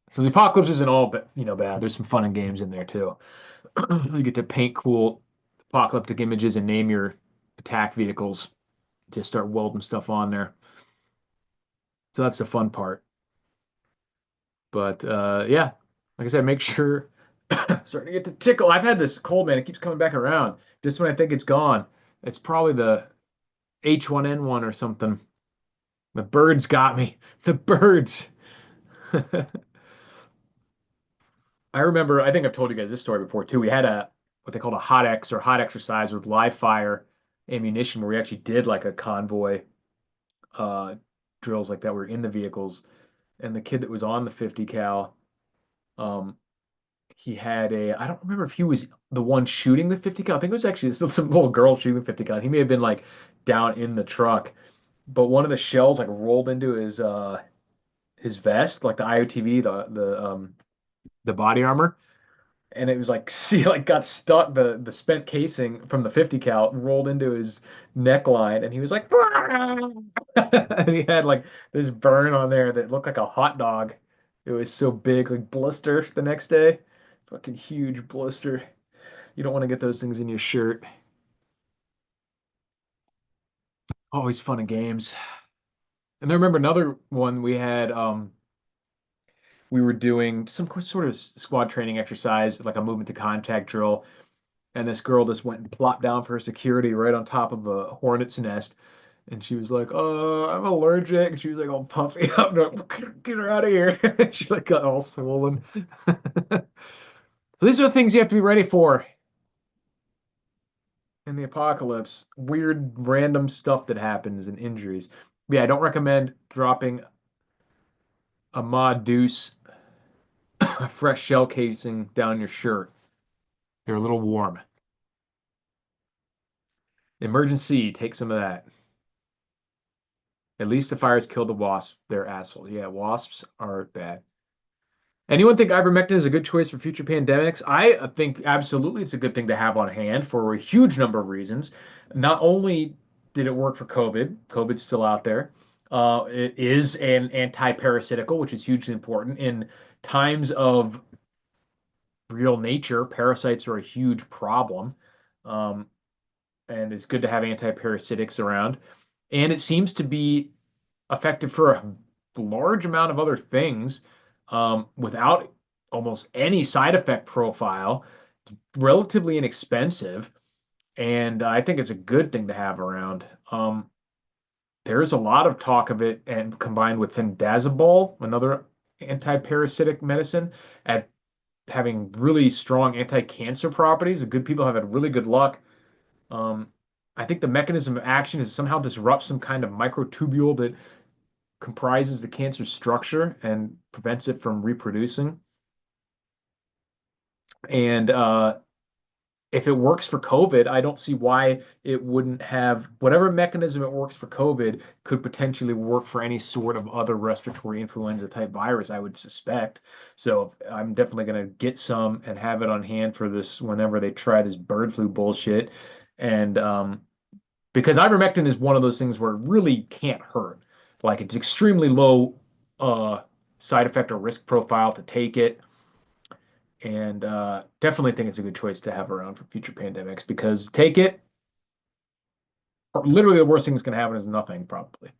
So the apocalypse isn't all bad. There's some fun and games in there too. You get to paint cool apocalyptic images and name your attack vehicles. Just start welding stuff on there. So that's the fun part. But yeah, like I said, make sure starting to get to tickle. I've had this cold, man. It keeps coming back around. Just when I think it's gone, it's probably the H1N1 or something. The birds got me. The birds. I remember, I think I've told you guys this story before too. We had what they called a hot X or hot exercise with live fire ammunition where we actually did like a convoy uh drills like that. We were in the vehicles and the kid that was on the 50 cal, um, he had I don't remember if he was the one shooting the 50 cal. I think it was actually some little girl shooting the 50 cal. He may have been like down in the truck, but one of the shells like rolled into his vest, like the IOTV, the body armor, and it was like see like got stuck the spent casing from the 50 cal rolled into his neckline and he was like and he had like this burn on there that looked like a hot dog. It was so big, like blister the next day. Fucking huge blister. You don't want to get those things in your shirt. Always fun and games. And I remember another one we had we were doing some sort of squad training exercise, like a movement to contact drill. And this girl just went and plopped down for security right on top of a hornet's nest. And she was like, I'm allergic. And she was like all puffy up. Like, get her out of here. She like got all swollen. So these are the things you have to be ready for in the apocalypse. Weird, random stuff that happens and injuries. But yeah, I don't recommend dropping a Mod Deuce, a fresh shell casing down your shirt. They're a little warm. Emergency, take some of that. At least the fires killed the wasps. They're assholes. Yeah, wasps are bad. Anyone think ivermectin is a good choice for future pandemics? I think absolutely it's a good thing to have on hand for a huge number of reasons. Not only did it work for COVID, COVID's still out there. It is an anti-parasitical, which is hugely important in times of real nature. Parasites are a huge problem, um, and it's good to have anti-parasitics around. And it seems to be effective for a large amount of other things without almost any side effect profile, relatively inexpensive, and I think it's a good thing to have around. There's a lot of talk of it, and combined with fendazabole, another anti-parasitic medicine, at having really strong anti-cancer properties. The good people have had really good luck. Um, I think the mechanism of action is somehow disrupt some kind of microtubule that comprises the cancer structure and prevents it from reproducing. And if it works for COVID, I don't see why it wouldn't have whatever mechanism it works for COVID could potentially work for any sort of other respiratory influenza type virus, I would suspect. So I'm definitely going to get some and have it on hand for this whenever they try this bird flu bullshit. And because ivermectin is one of those things where it really can't hurt. Like it's extremely low uh, side effect or risk profile to take it. And definitely think it's a good choice to have around for future pandemics because take it, literally the worst thing that's going to happen is nothing, probably.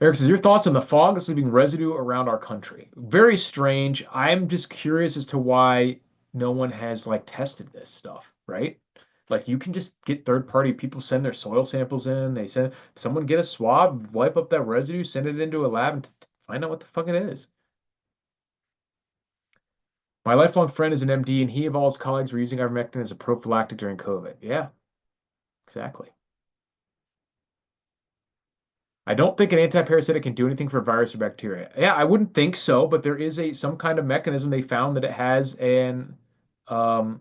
Eric says, your thoughts on the fog that's leaving residue around our country? Very strange. I'm just curious as to why no one has like tested this stuff, right? Like you can just get third party people send their soil samples in. They send someone get a swab, wipe up that residue, send it into a lab, and find out what the fuck it is. My lifelong friend is an MD, and he of all his colleagues were using ivermectin as a prophylactic during COVID. Yeah, exactly. I don't think an antiparasitic can do anything for virus or bacteria. Yeah, I wouldn't think so, but there is a some kind of mechanism they found that it has an um,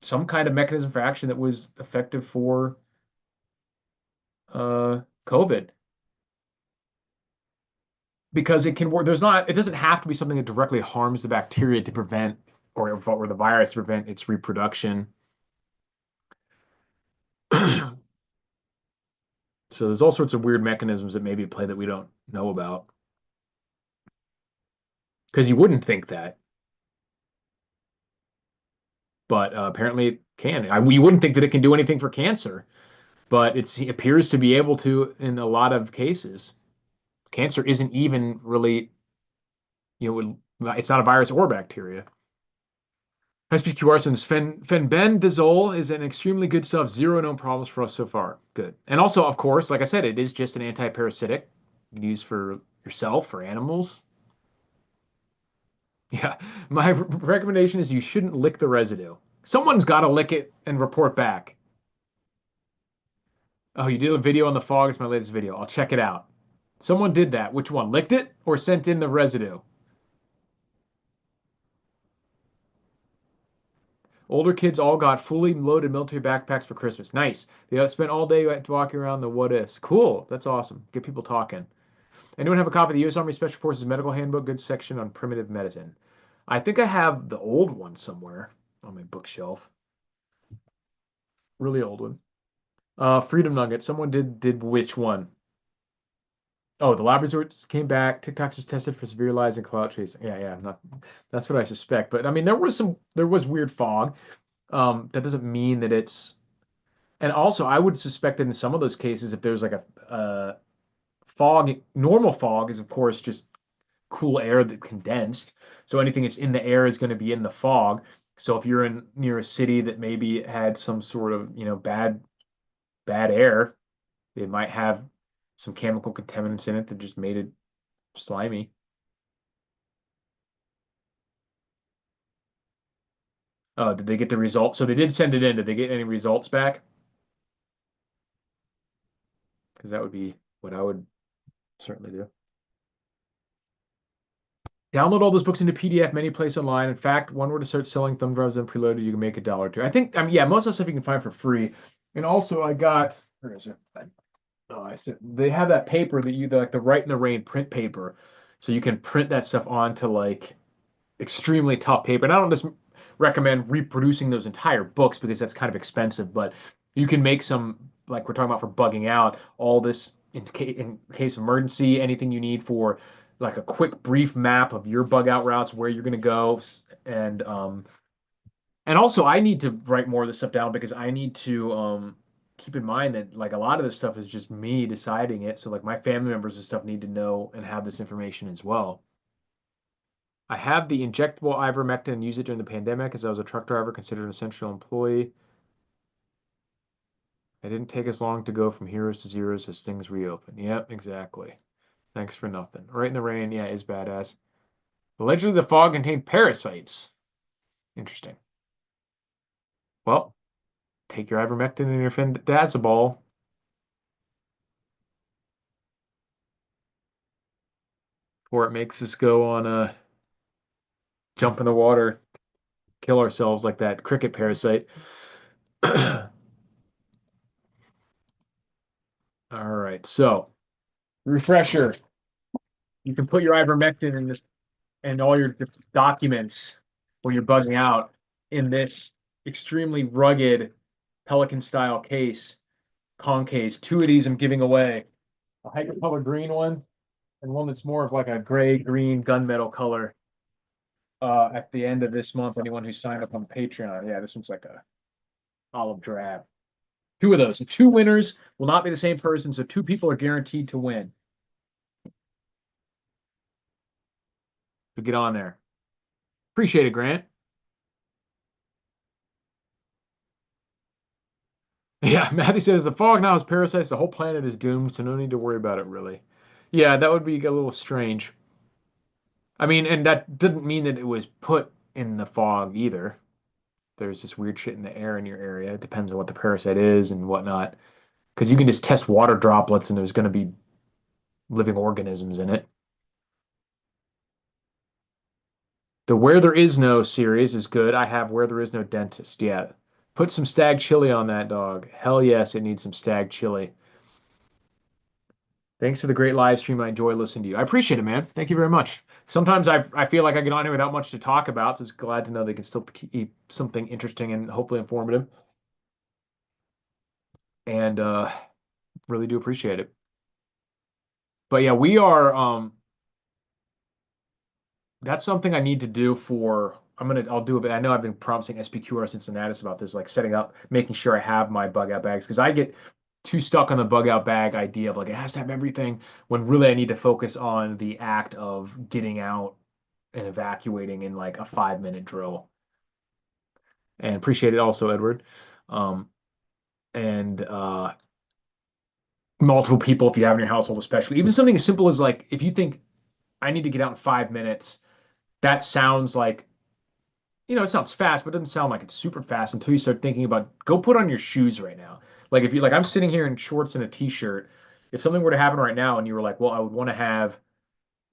some kind of mechanism for action that was effective for COVID because it can work. There's not. It doesn't have to be something that directly harms the bacteria to prevent or the virus to prevent its reproduction. So there's all sorts of weird mechanisms that maybe play that we don't know about because you wouldn't think that, but apparently it can. We wouldn't think that it can do anything for cancer, but it appears to be able to in a lot of cases. Cancer isn't even really, it's not a virus or bacteria. SPQR says fenbendazole is an extremely good stuff. Zero known problems for us so far. Good. And also, of course, like I said, it is just an anti-parasitic used for yourself or animals. Yeah, my recommendation is you shouldn't lick the residue. Someone's got to lick it and report back. Oh, you did a video on the fog. It's my latest video. I'll check it out. Someone did that. Which one? Licked it or sent in the residue? Older kids all got fully loaded military backpacks for Christmas. Nice. They spent all day walking around the what ifs. Cool. That's awesome. Get people talking. Anyone have a copy of the U.S. Army Special Forces Medical Handbook, good section on primitive medicine? I think I have the old one somewhere on my bookshelf. Really old one. Freedom Nugget. Someone did which one? Oh, the lab resorts came back. TikToks was tested for severe lies and clout chasing. Yeah. Not, that's what I suspect. But I mean, there was weird fog. That doesn't mean that it's. And also, I would suspect that in some of those cases, if there's like a fog, normal fog is of course just cool air that condensed. So anything that's in the air is going to be in the fog. So if you're in near a city that maybe had some sort of bad air, it might have some chemical contaminants in it that just made it slimy. Oh, did they get the results? So they did send it in. Did they get any results back? Because that would be what I would certainly do. Download all those books into PDF, many place online. In fact, one were to start selling thumb drives and preloaded, you can make $1 or two. I think, yeah, most of the stuff you can find for free. And also, I got, where is it? Oh, I said they have that paper that like the Write in the Rain print paper, so you can print that stuff onto like extremely tough paper. And I don't just recommend reproducing those entire books because that's kind of expensive, but you can make some, like we're talking about for bugging out, all this in case of emergency, anything you need for like a quick brief map of your bug out routes, where you're going to go. And also I need to write more of this stuff down because I need to keep in mind that like a lot of this stuff is just me deciding it. So like my family members and stuff need to know and have this information as well. I have the injectable ivermectin and used it during the pandemic as I was a truck driver considered an essential employee. It didn't take as long to go from heroes to zeros as things reopen. Yep, exactly. Thanks for nothing. Right in the Rain, yeah, is badass. Allegedly, the fog contained parasites. Interesting. Well, take your ivermectin and your fendazabole. Or it makes us go on a jump in the water, kill ourselves like that cricket parasite. All right, so refresher. You can put your ivermectin in this and all your documents when you're bugging out in this extremely rugged Pelican style case, Kong case. Two of these I'm giving away. A hypercolor green one and one that's more of like a gray green gunmetal color at the end of this month. Anyone who signed up on Patreon. Yeah, this one's like a olive drab. Two of those. The two winners will not be the same person, so two people are guaranteed to win. So get on there. Appreciate it, Grant. Yeah, Matthew says the fog now has parasites. The whole planet is doomed, so no need to worry about it, really. Yeah, that would be a little strange. I mean, and that didn't mean that it was put in the fog either. There's this weird shit in the air in your area. It depends on what the parasite is and whatnot. Because you can just test water droplets and there's going to be living organisms in it. The Where There Is No series is good. I have Where There Is No Dentist. Yeah. Put some stag chili on that dog. Hell yes, it needs some stag chili. Thanks for the great live stream. I enjoy listening to you. I appreciate it, man. Thank you very much. Sometimes I feel like I get on here without much to talk about, so it's glad to know they can still keep something interesting and hopefully informative. And really do appreciate it. But yeah, we are that's something I need to do for I'll do it. I know I've been promising SPQR Cincinnati about this, like setting up, making sure I have my bug out bags because I get too stuck on the bug out bag idea of like it has to have everything when really I need to focus on the act of getting out and evacuating in like a 5 minute drill. And appreciate it also, Edward. Um, and multiple people if you have in your household, especially even something as simple as like if you think I need to get out in 5 minutes, that sounds like it sounds fast, but it doesn't sound like it's super fast until you start thinking about go put on your shoes right now. Like if you like I'm sitting here in shorts and a t-shirt. If something were to happen right now and you were like, well, I would want to have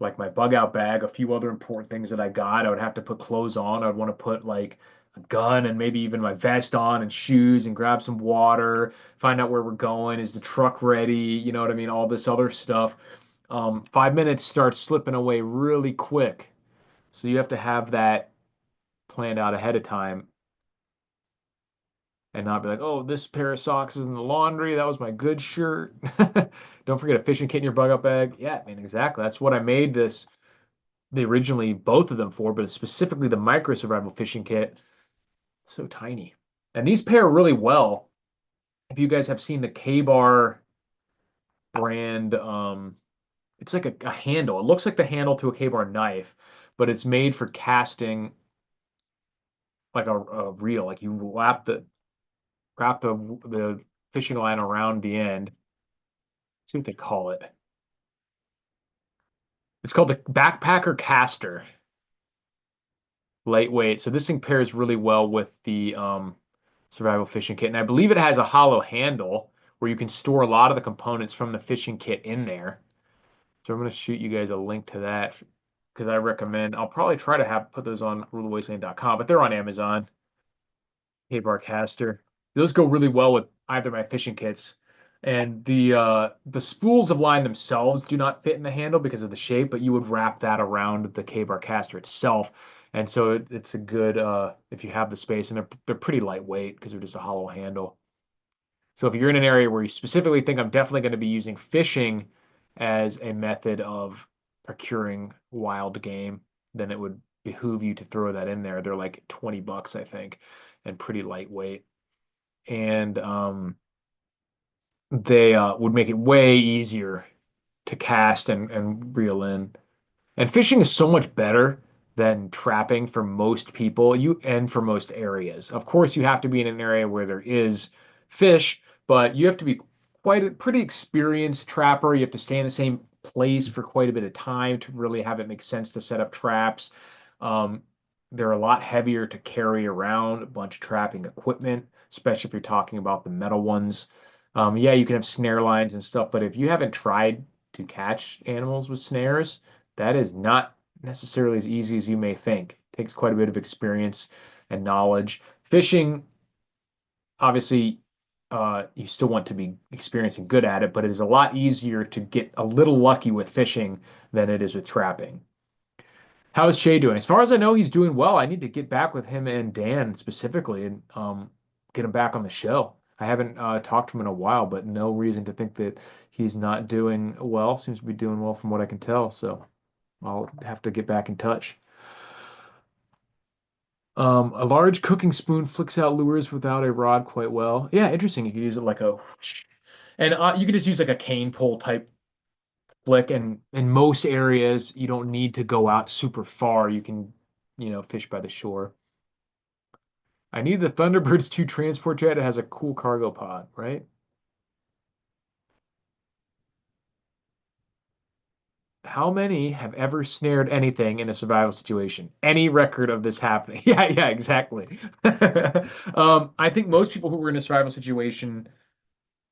like my bug out bag, a few other important things that I got. I would have to put clothes on. I'd want to put like a gun and maybe even my vest on and shoes and grab some water, find out where we're going. Is the truck ready? You know what I mean? All this other stuff. 5 minutes starts slipping away really quick. So you have to have that planned out ahead of time and not be like, oh, this pair of socks is in the laundry. That was my good shirt. Don't forget a fishing kit in your bug out bag. Yeah, I mean, exactly. That's what I made the originally both of them for, but specifically the micro survival fishing kit. So tiny. And these pair really well. If you guys have seen the K-Bar brand, it's like a handle. It looks like the handle to a K-Bar knife, but it's made for casting like a reel. Like you wrap the fishing line around the end. See what they call it. It's called the Backpacker Caster. Lightweight. So this thing pairs really well with the survival fishing kit. And I believe it has a hollow handle where you can store a lot of the components from the fishing kit in there. So I'm going to shoot you guys a link to that because I recommend. I'll probably try to put those on rulewasteland.com, but they're on Amazon. K-Bar Caster. Those go really well with either my fishing kits. And the spools of line themselves do not fit in the handle because of the shape, but you would wrap that around the K-Bar caster itself. And so it's a good if you have the space, and they're pretty lightweight because they're just a hollow handle. So if you're in an area where you specifically think I'm definitely going to be using fishing as a method of procuring wild game, then it would behoove you to throw that in there. They're like $20, I think, and pretty lightweight. And they would make it way easier to cast and reel in. And fishing is so much better than trapping for most people, you and for most areas. Of course, you have to be in an area where there is fish, but you have to be quite a pretty experienced trapper. You have to stay in the same place for quite a bit of time to really have it make sense to set up traps. Um, They're a lot heavier to carry around, a bunch of trapping equipment, especially if you're talking about the metal ones. Yeah, you can have snare lines and stuff, but if you haven't tried to catch animals with snares, that is not necessarily as easy as you may think. It takes quite a bit of experience and knowledge. Fishing, obviously, you still want to be experienced and good at it, but it is a lot easier to get a little lucky with fishing than it is with trapping. How is Shay doing? As far as I know, he's doing well. I need to get back with him and Dan specifically and get him back on the show. I haven't talked to him in a while, but no reason to think that he's not doing well. Seems to be doing well from what I can tell. So I'll have to get back in touch. A large cooking spoon flicks out lures without a rod quite well. Yeah, interesting. You could use it like a, and you could just use like a cane pole type flick. And in most areas, you don't need to go out super far. You can, fish by the shore. I need the Thunderbird's 2 transport jet. It has a cool cargo pod, right? How many have ever snared anything in a survival situation? Any record of this happening? Yeah, yeah, exactly. I think most people who were in a survival situation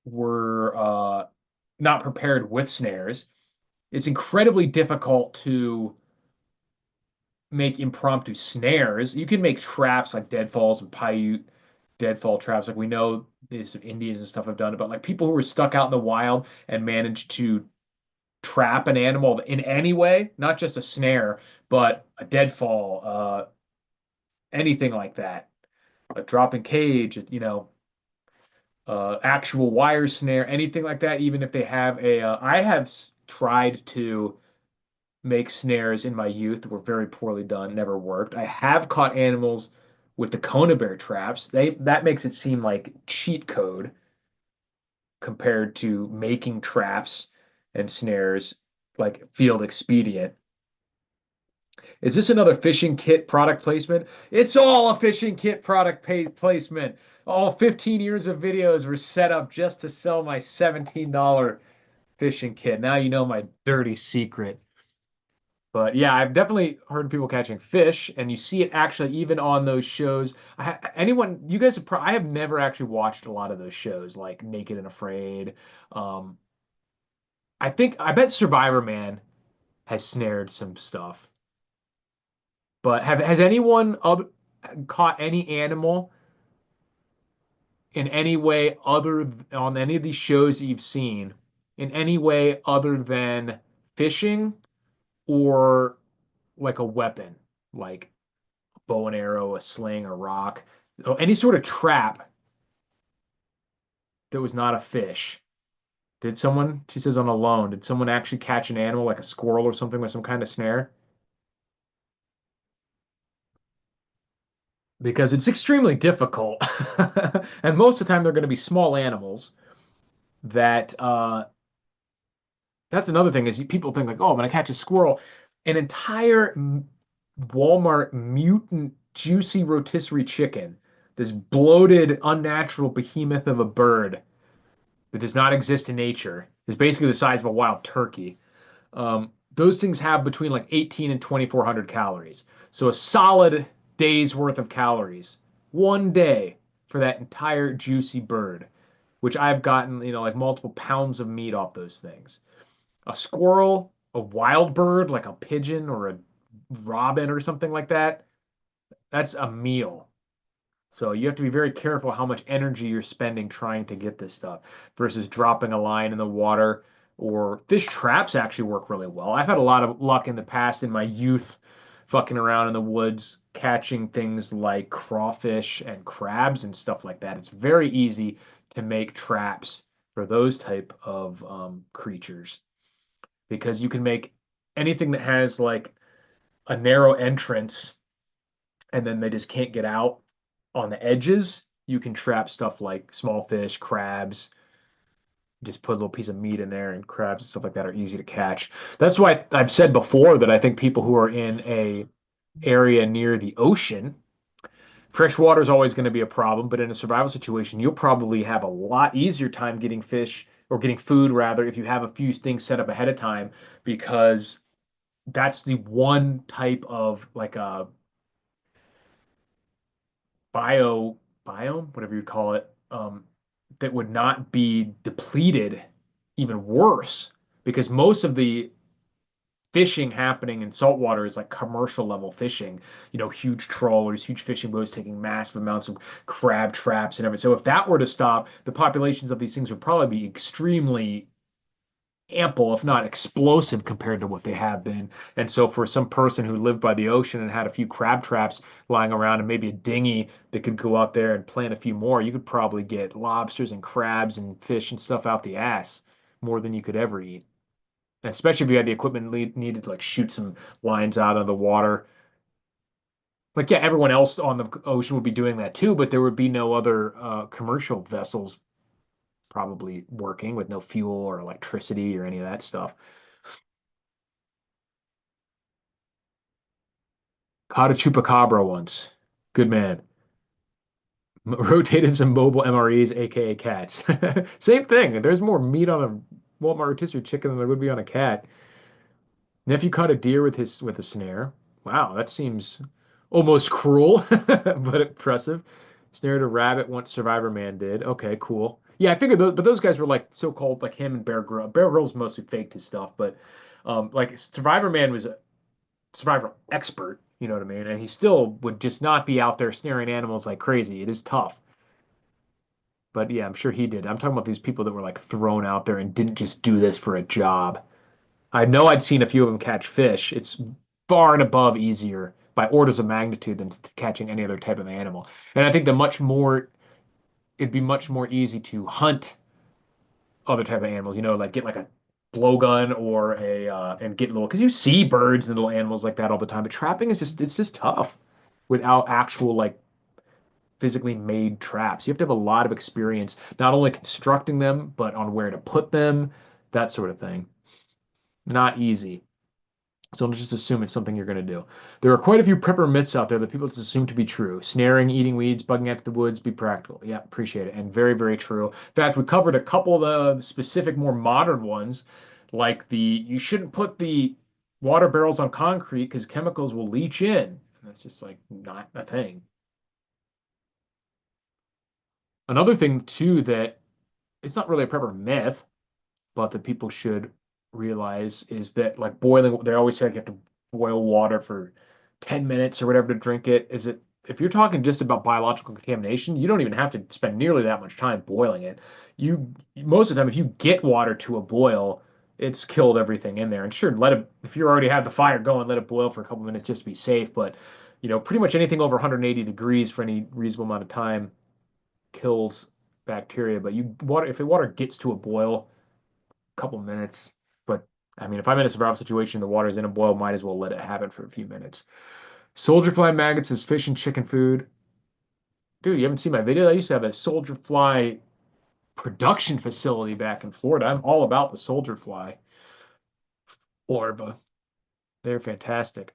were not prepared with snares. It's incredibly difficult to make impromptu snares. You can make traps like deadfalls and Paiute deadfall traps. Like we know these Indians and stuff have done it, but like people who were stuck out in the wild and managed to trap an animal in any way, not just a snare, but a deadfall, anything like that, a dropping cage, actual wire snare, anything like that. Even if they have I have tried to make snares in my youth that were very poorly done, never worked. I have caught animals with the Kona bear traps. That makes it seem like cheat code compared to making traps and snares like field expedient. Is this another fishing kit product placement? It's all a fishing kit product placement. All 15 years of videos were set up just to sell my $17 fishing kit. Now you know my dirty secret. But yeah, I've definitely heard people catching fish, and you see it actually even on those shows. You guys, I have never actually watched a lot of those shows like Naked and Afraid. Um, I bet Survivor Man has snared some stuff. But has anyone caught any animal in any way on any of these shows that you've seen in any way other than fishing or like a weapon, like a bow and arrow, a sling, a rock, or any sort of trap that was not a fish? Did someone, she says on a loan, did someone actually catch an animal like a squirrel or something with some kind of snare? Because it's extremely difficult. And most of the time they're going to be small animals that that's another thing is people think like, oh, I'm gonna catch a squirrel. An entire Walmart mutant juicy rotisserie chicken, this bloated, unnatural behemoth of a bird that does not exist in nature, is basically the size of a wild turkey. Those things have between like 18 and 2,400 calories. So a solid day's worth of calories, one day for that entire juicy bird, which I've gotten, like multiple pounds of meat off those things. A squirrel, a wild bird like a pigeon or a robin or something like that, that's a meal. So you have to be very careful how much energy you're spending trying to get this stuff versus dropping a line in the water or fish traps actually work really well. I've had a lot of luck in the past in my youth fucking around in the woods catching things like crawfish and crabs and stuff like that. It's very easy to make traps for those type of creatures because you can make anything that has like a narrow entrance and then they just can't get out on the edges. You can trap stuff like small fish, crabs, just put a little piece of meat in there, and crabs and stuff like that are easy to catch. That's why I've said before that I think people who are in a area near the ocean, fresh water is always going to be a problem, but in a survival situation, you'll probably have a lot easier time getting fish or getting food rather if you have a few things set up ahead of time because that's the one type of like a bio biome, whatever you call it, that would not be depleted even worse because most of the fishing happening in saltwater is like commercial level fishing, huge trawlers, huge fishing boats taking massive amounts of crab traps and everything. So if that were to stop, the populations of these things would probably be extremely ample, if not explosive, compared to what they have been. And so, for some person who lived by the ocean and had a few crab traps lying around and maybe a dinghy that could go out there and plant a few more, you could probably get lobsters and crabs and fish and stuff out the ass more than you could ever eat. And especially if you had the equipment needed to like shoot some lines out of the water. Like, yeah, everyone else on the ocean would be doing that too, but there would be no other commercial vessels probably working with no fuel or electricity or any of that stuff. Caught a chupacabra once. Good man. Rotated some mobile MREs, aka cats. Same thing. There's more meat on a Walmart rotisserie chicken than there would be on a cat. Nephew caught a deer with a snare. Wow, that seems almost cruel, but impressive. Snared a rabbit once Survivor Man did. Okay, cool. Yeah, I figured those, but those guys were like so-called like him and Bear Grylls. Bear Grylls mostly faked his stuff, but like Survivor Man was a survivor expert, you know what I mean? And he still would just not be out there snaring animals like crazy. It is tough. But yeah, I'm sure he did. I'm talking about these people that were like thrown out there and didn't just do this for a job. I know I'd seen a few of them catch fish. It's far and above easier by orders of magnitude than catching any other type of animal. And I think it'd be much more easy to hunt other type of animals, like get like a blowgun or and get little, because you see birds and little animals like that all the time. But trapping it's just tough without actual like physically made traps. You have to have a lot of experience, not only constructing them, but on where to put them, that sort of thing. Not easy. So don't just assume it's something you're going to do. There are quite a few prepper myths out there that people just assume to be true. Snaring, eating weeds, bugging out to the woods, be practical. Yeah, appreciate it. And very, very true. In fact, we covered a couple of the specific, more modern ones, like you shouldn't put the water barrels on concrete because chemicals will leach in. And that's just like not a thing. Another thing, too, that it's not really a prepper myth, but that people should realize is that like boiling, they always say you have to boil water for 10 minutes or whatever to drink it. Is it, if you're talking just about biological contamination, you don't even have to spend nearly that much time boiling it. Most of the time, if you get water to a boil, it's killed everything in there. And sure, if you already have the fire going, let it boil for a couple minutes just to be safe. But, pretty much anything over 180 degrees for any reasonable amount of time kills bacteria. But if the water gets to a boil, couple minutes. But I mean, if I'm in a survival situation, the water's in a boil, might as well let it happen for a few minutes. Soldier fly maggots is fish and chicken food. Dude, you haven't seen my video? I used to have a soldier fly production facility back in Florida. I'm all about the soldier fly larva. They're fantastic.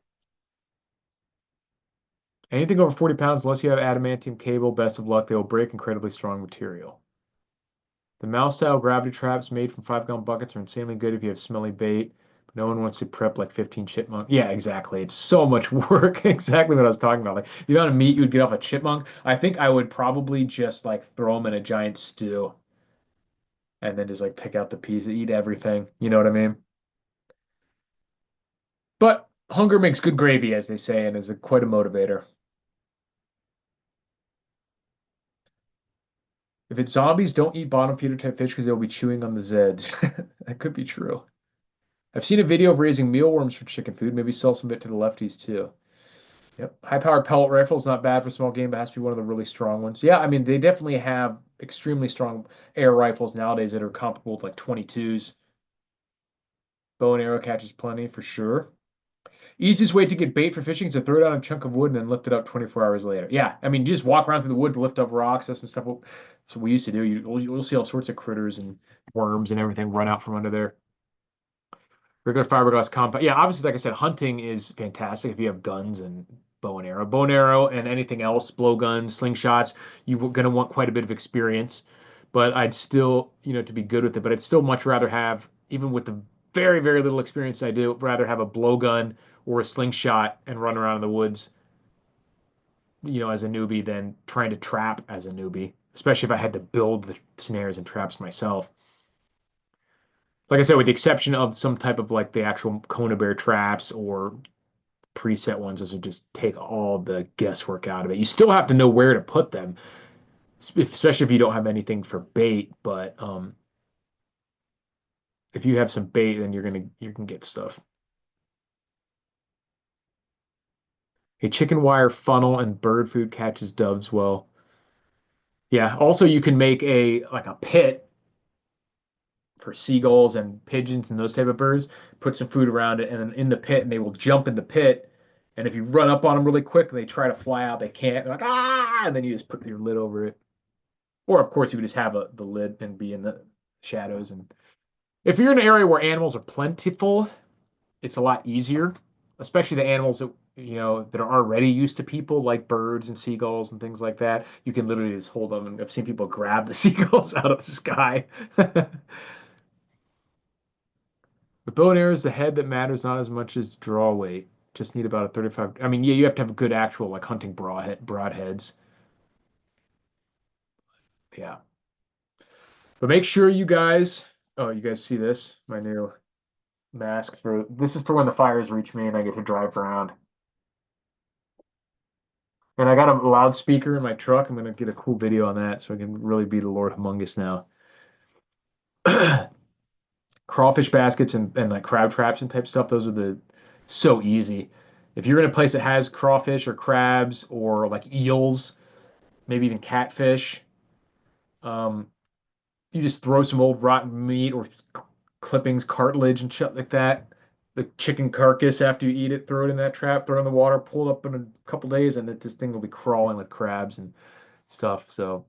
Anything over 40 pounds, unless you have adamantium cable, best of luck. They will break incredibly strong material. The mouse-style gravity traps made from 5-gallon buckets are insanely good if you have smelly bait. But no one wants to prep like 15 chipmunk. Yeah, exactly. It's so much work. Exactly what I was talking about. Like the amount of meat you would get off a chipmunk. I think I would probably just like throw them in a giant stew and then just like pick out the pieces, eat everything. You know what I mean? But hunger makes good gravy, as they say, and is quite a motivator. If it's zombies, don't eat bottom feeder type fish because they'll be chewing on the Zeds. That could be true. I've seen a video of raising mealworms for chicken food. Maybe sell some of it to the lefties too. Yep. High-powered pellet rifle is not bad for small game, but has to be one of the really strong ones. Yeah, I mean, they definitely have extremely strong air rifles nowadays that are comparable with like 22s. Bow and arrow catches plenty for sure. Easiest way to get bait for fishing is to throw down a chunk of wood and then lift it up 24 hours later. Yeah, I mean, you just walk around through the woods, lift up rocks. That's some stuff. That's what we used to do. You'll see all sorts of critters and worms and everything run out from under there. Regular fiberglass compound. Yeah, obviously, like I said, hunting is fantastic if you have guns and bow and arrow. Bow and arrow and anything else, blowguns, slingshots, you're going to want quite a bit of experience. But I'd still, to be good with it, but I'd still much rather have, even with the very, very little experience I do, rather have a blowgun or a slingshot and run around in the woods as a newbie than trying to trap as a newbie, especially if I had to build the snares and traps myself. Like I said, with the exception of some type of like the actual Kona bear traps or preset ones, those would just take all the guesswork out of it. You still have to know where to put them, especially if you don't have anything for bait. But if you have some bait, then you can get stuff. A chicken wire funnel and bird food catches doves well. Yeah. Also, you can make a like a pit for seagulls and pigeons and those type of birds. Put some food around it, and then in the pit, and they will jump in the pit. And if you run up on them really quick and they try to fly out, they can't. They're like ah, and then you just put your lid over it. Or of course, you would just have the lid and be in the shadows. And if you're in an area where animals are plentiful, it's a lot easier, especially the animals that that are already used to people, like birds and seagulls and things like that. You can literally just hold them, and I've seen people grab the seagulls out of the sky. With bow and arrows, the head that matters not as much as draw weight. Just need about a 35. I mean, yeah, you have to have a good actual like hunting broadheads. Yeah. But make sure you guys, oh, you guys see this? My new mask for this is for when the fires reach me and I get to drive around. And I got a loudspeaker in my truck. I'm gonna get a cool video on that so I can really be the Lord Humongous now. Crawfish baskets and like crab traps and type stuff, those are the so easy. If you're in a place that has crawfish or crabs or like eels, maybe even catfish, um, you just throw some old rotten meat or clippings, cartilage, and shit like that. The chicken carcass after you eat it, throw it in that trap, throw it in the water, pull it up in a couple days, and this thing will be crawling with crabs and stuff. So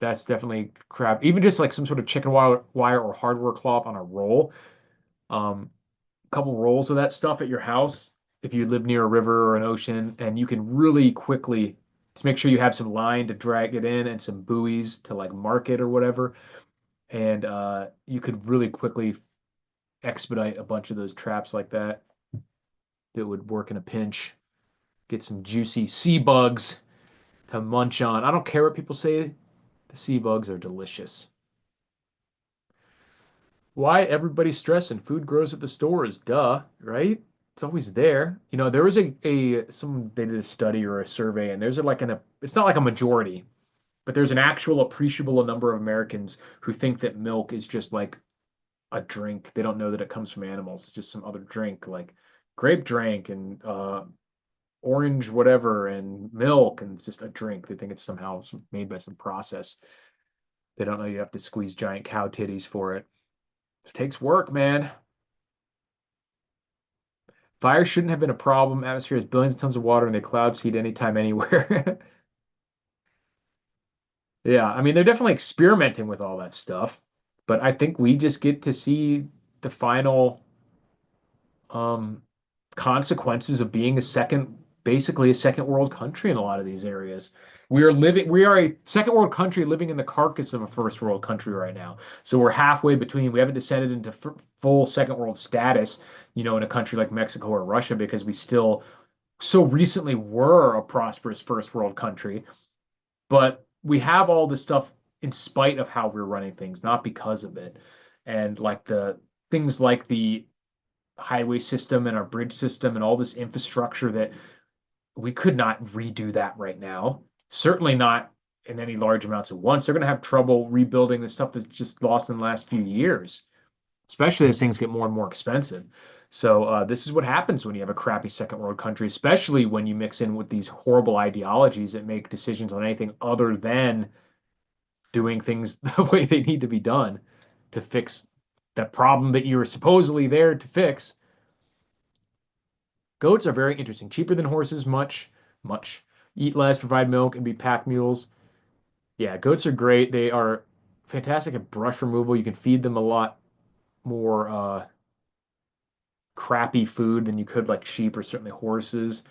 that's definitely crab. Even just like some sort of chicken wire or hardware cloth on a roll. A couple rolls of that stuff at your house if you live near a river or an ocean, and you can really quickly just make sure you have some line to drag it in and some buoys to like mark it or whatever. And you could really quickly expedite a bunch of those traps like that that would work in a pinch. Get some juicy sea bugs to munch on. I don't care what people say, the sea bugs are delicious. Why everybody's stressing? Food grows at the stores, duh, right? It's always there. There was some they did a study or a survey, and there's it's not like a majority, but there's an actual appreciable number of Americans who think that milk is just like a drink. They don't know that it comes from animals. It's just some other drink like grape drink and orange whatever and milk, and it's just a drink. They think it's somehow made by some process. They don't know you have to squeeze giant cow titties for it. It takes work, man. Fire shouldn't have been a problem. Atmosphere has billions of tons of water and they cloud seed anytime, anywhere. Yeah, I mean, they're definitely experimenting with all that stuff, but I think we just get to see the final um, consequences of being basically a second world country in a lot of these areas. We are a second world country living in the carcass of a first world country right now. So we're halfway between. We haven't descended into full second world status, in a country like Mexico or Russia because we still so recently were a prosperous first world country. But we have all this stuff in spite of how we're running things, not because of it. And like the things like the highway system and our bridge system and all this infrastructure that we could not redo that right now. Certainly not in any large amounts at once. They're going to have trouble rebuilding the stuff that's just lost in the last few years, especially as things get more and more expensive. So this is what happens when you have a crappy second world country, especially when you mix in with these horrible ideologies that make decisions on anything other than doing things the way they need to be done to fix the problem that you were supposedly there to fix. Goats are very interesting. Cheaper than horses, much, much. Eat less, provide milk, and be pack mules. Yeah, goats are great. They are fantastic at brush removal. You can feed them a lot more crappy food than you could like sheep or certainly horses.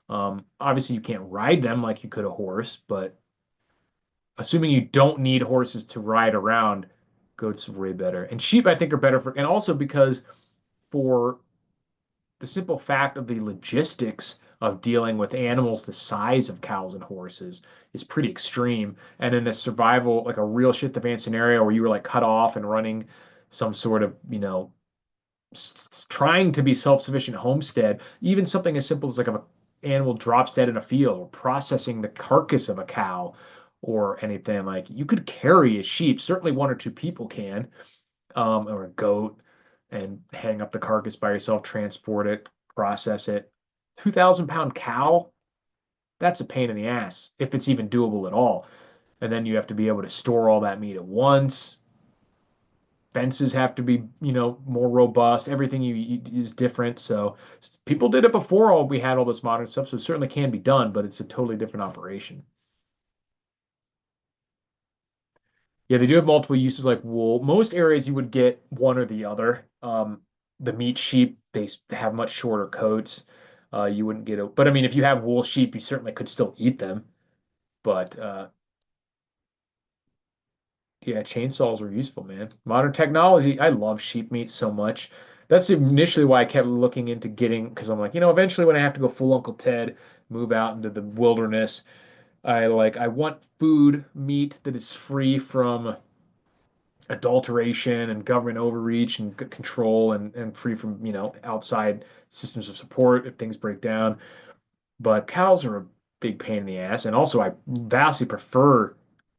Obviously, you can't ride them like you could a horse, but assuming you don't need horses to ride around, goats are way better. And sheep, I think, are better and also because for the simple fact of the logistics of dealing with animals the size of cows and horses is pretty extreme. And in a survival, like a real shit the fan scenario where you were like cut off and running some sort of, trying to be self-sufficient homestead, even something as simple as like if an animal drops dead in a field or processing the carcass of a cow or anything, like you could carry a sheep, certainly one or two people can, or a goat, and hang up the carcass by yourself, transport it, process it. 2,000 pound cow, that's a pain in the ass if it's even doable at all. And then you have to be able to store all that meat at once. Fences have to be, more robust. Everything is different. So people did it before all we had all this modern stuff. So it certainly can be done, but it's a totally different operation. Yeah, they do have multiple uses like wool. Most areas you would get one or the other. The meat sheep, they have much shorter coats. You wouldn't get but I mean, if you have wool sheep, you certainly could still eat them. But yeah, chainsaws were useful, man. Modern technology, I love sheep meat so much. That's initially why I kept looking into getting, because I'm like, eventually when I have to go full Uncle Ted, move out into the wilderness, I want food, meat that is free from adulteration and government overreach and control and free from, outside systems of support if things break down. But cows are a big pain in the ass. And also, I vastly prefer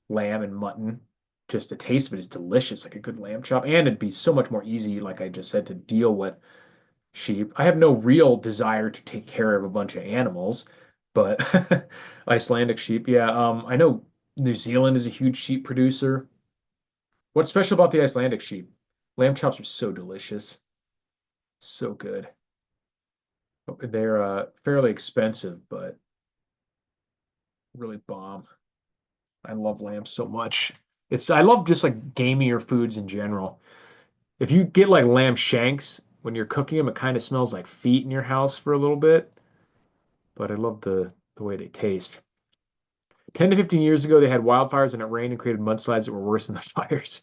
lamb and mutton. Just the taste of it is delicious, like a good lamb chop. And it'd be so much more easy, like I just said, to deal with sheep. I have no real desire to take care of a bunch of animals, but Icelandic sheep, yeah. I know New Zealand is a huge sheep producer. What's special about the Icelandic sheep? Lamb chops are so delicious, so good. They're fairly expensive, but really bomb. I love lamb so much. I love just like gamier foods in general. If you get like lamb shanks when you're cooking them, it kind of smells like feet in your house for a little bit, but I love the way they taste. 10 to 15 years ago, they had wildfires and it rained and created mudslides that were worse than the fires.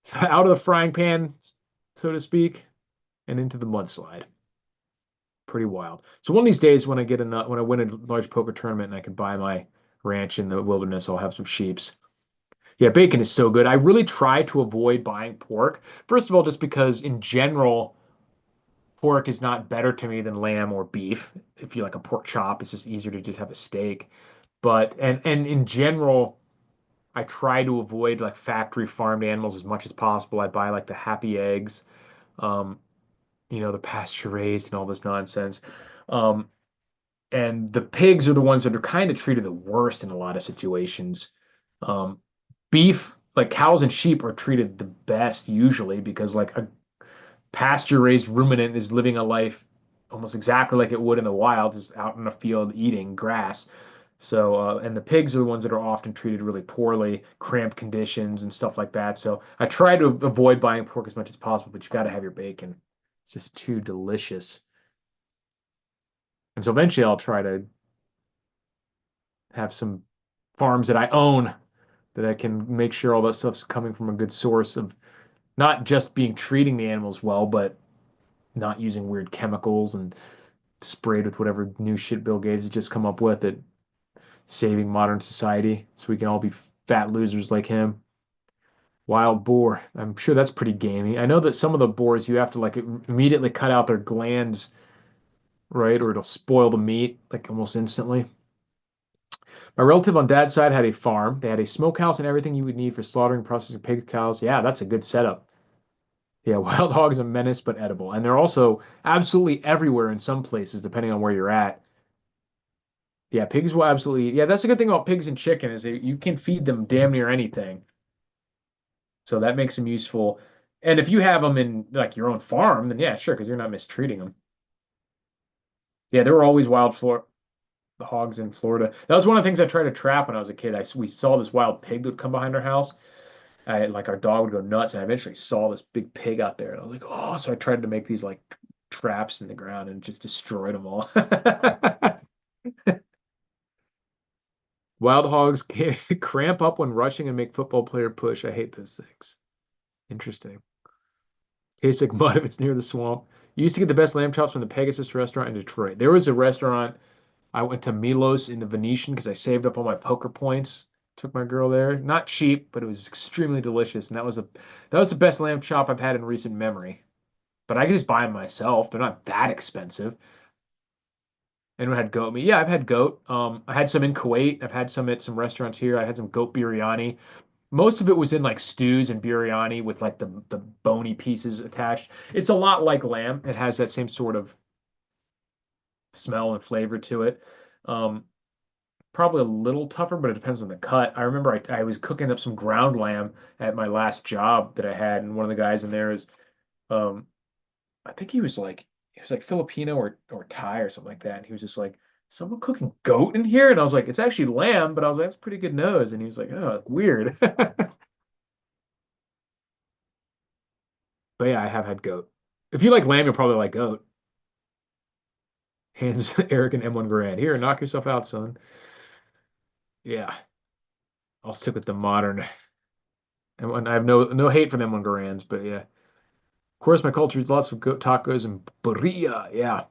So out of the frying pan, so to speak, and into the mudslide. Pretty wild. So one of these days, when I win a large poker tournament and I can buy my ranch in the wilderness, I'll have some sheeps. Yeah, bacon is so good. I really try to avoid buying pork. First of all, just because in general, pork is not better to me than lamb or beef. If you like a pork chop, it's just easier to just have a steak. But and in general, I try to avoid like factory farmed animals as much as possible. I buy like the happy eggs, um, the pasture raised and all this nonsense. Um, and the pigs are the ones that are kind of treated the worst in a lot of situations. Um, beef, like cows and sheep, are treated the best usually because like a pasture raised ruminant is living a life almost exactly like it would in the wild, just out in a field eating grass. So, and the pigs are the ones that are often treated really poorly, cramped conditions and stuff like that. So I try to avoid buying pork as much as possible, but you got to have your bacon. It's just too delicious. And so eventually I'll try to have some farms that I own that I can make sure all that stuff's coming from a good source of not just being treating the animals well, but not using weird chemicals and sprayed with whatever new shit Bill Gates has just come up with at saving modern society so we can all be fat losers like him. Wild boar. I'm sure that's pretty gamey. I know that some of the boars you have to like immediately cut out their glands, right? Or it'll spoil the meat like almost instantly. My relative on dad's side had a farm. They had a smokehouse and everything you would need for slaughtering, processing pigs, cows. Yeah, that's a good setup. Yeah, wild hogs are a menace but edible. And they're also absolutely everywhere in some places, depending on where you're at. Yeah, pigs will absolutely. Yeah, that's a good thing about pigs and chicken is that you can feed them damn near anything. So that makes them useful. And if you have them in like your own farm, then yeah, sure, because you're not mistreating them. Yeah, there were always the hogs in Florida. That was one of the things I tried to trap when I was a kid. We saw this wild pig that would come behind our house. Like our dog would go nuts, and I eventually saw this big pig out there, and I was like, oh, so I tried to make these like traps in the ground and just destroyed them all. Wild hogs cramp up when rushing and make football player push. I hate those things. Interesting. Tastes like mud if it's near the swamp. You used to get the best lamb chops from the Pegasus restaurant in Detroit. There was a restaurant. I went to Milos in the Venetian because I saved up all my poker points. Took my girl there. Not cheap, but it was extremely delicious, and that was the best lamb chop I've had in recent memory. But I can just buy them myself. They're not that expensive. Anyone had goat meat? Yeah, I've had goat. I had some in Kuwait. I've had some at some restaurants here. I had some goat biryani. Most of it was in like stews and biryani with like the bony pieces attached. It's a lot like lamb. It has that same sort of smell and flavor to it. Um, Probably a little tougher, but it depends on the cut. I remember I was cooking up some ground lamb at my last job that I had, and one of the guys in there is, um, I think he was like Filipino or Thai or something like that. And he was just like, someone cooking goat in here? And I was like, it's actually lamb, but I was like, that's pretty good nose. And he was like, oh, weird. But yeah, I have had goat. If you like lamb, you'll probably like goat. Hands Eric and M1 Grand. Here, knock yourself out, son. Yeah, I'll stick with the modern. And I have no hate for them on Grands, but yeah. Of course, my culture eats lots of goat tacos and burrilla. Yeah.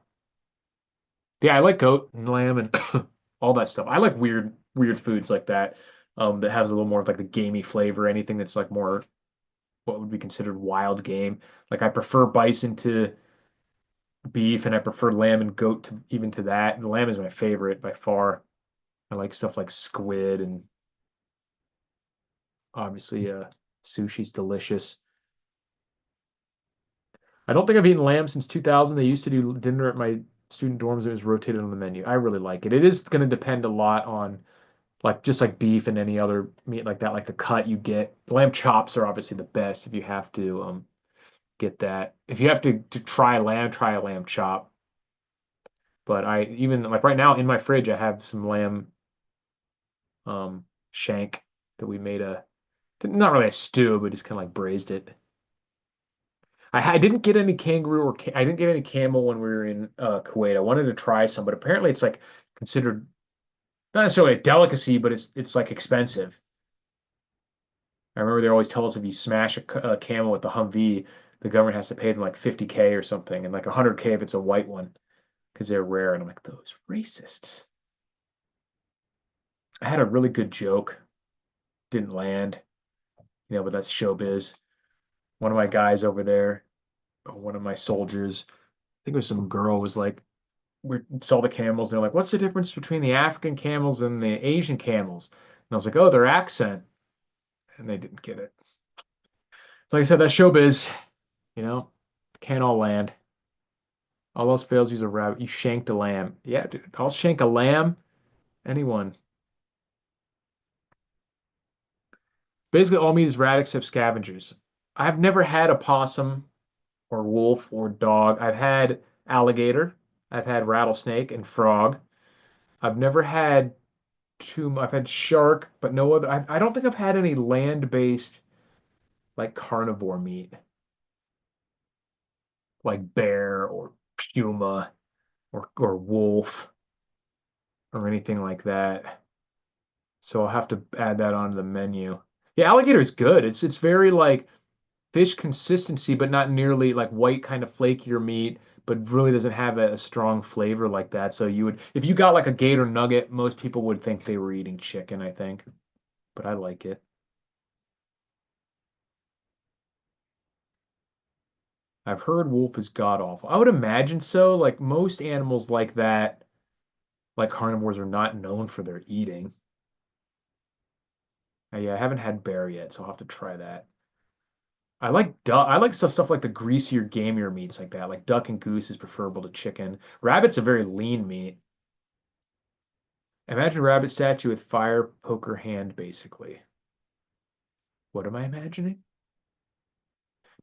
Yeah, I like goat and lamb and all that stuff. I like weird foods like that, that has a little more of like the gamey flavor, anything that's like more what would be considered wild game. Like I prefer bison to beef and I prefer lamb and goat to even to that. And the lamb is my favorite by far. I like stuff like squid and obviously sushi's delicious. I don't think I've eaten lamb since 2000. They used to do dinner at my student dorms. It was rotated on the menu. I really like it. It is going to depend a lot on like just like beef and any other meat like that, like the cut you get. Lamb chops are obviously the best if you have to get that. If you have to try lamb, try a lamb chop. But I even like right now in my fridge, I have some lamb shank that we made a not really a stew, but just kind of like braised it. I didn't get any kangaroo or I didn't get any camel when we were in Kuwait. I wanted to try some, but apparently it's like considered not necessarily a delicacy, but it's like expensive. I remember they always tell us if you smash a camel with the Humvee, the government has to pay them like 50K or something, and like 100K if it's a white one because they're rare. And I'm like, those racists. I had a really good joke, didn't land, but that's showbiz. One of my guys over there, one of my soldiers, I think it was some girl, was like, we saw the camels. And they're like, what's the difference between the African camels and the Asian camels? And I was like, oh, their accent. And they didn't get it. Like I said, that's showbiz, you know, can't all land. All else fails, use a rabbit. You shanked a lamb. Yeah, dude, I'll shank a lamb. Anyone. Basically, all meat is rat except scavengers. I've never had a possum or wolf or dog. I've had alligator. I've had rattlesnake and frog. I've never had I've had shark, but no other. I don't think I've had any land-based like carnivore meat, like bear or puma or wolf or anything like that. So I'll have to add that onto the menu. Yeah, alligator is good. It's very like fish consistency, but not nearly like white kind of flakier meat, but really doesn't have a strong flavor like that. So you would, if you got like a gator nugget, most people would think they were eating chicken, I think. But I like it. I've heard wolf is god awful. I would imagine so. Like most animals like that, like carnivores, are not known for their eating. Yeah, I haven't had bear yet, so I'll have to try that. I like duck. I like stuff like the greasier, gamier meats like that. Like duck and goose is preferable to chicken. Rabbit's a very lean meat. Imagine a rabbit statue with fire poker hand, basically. What am I imagining?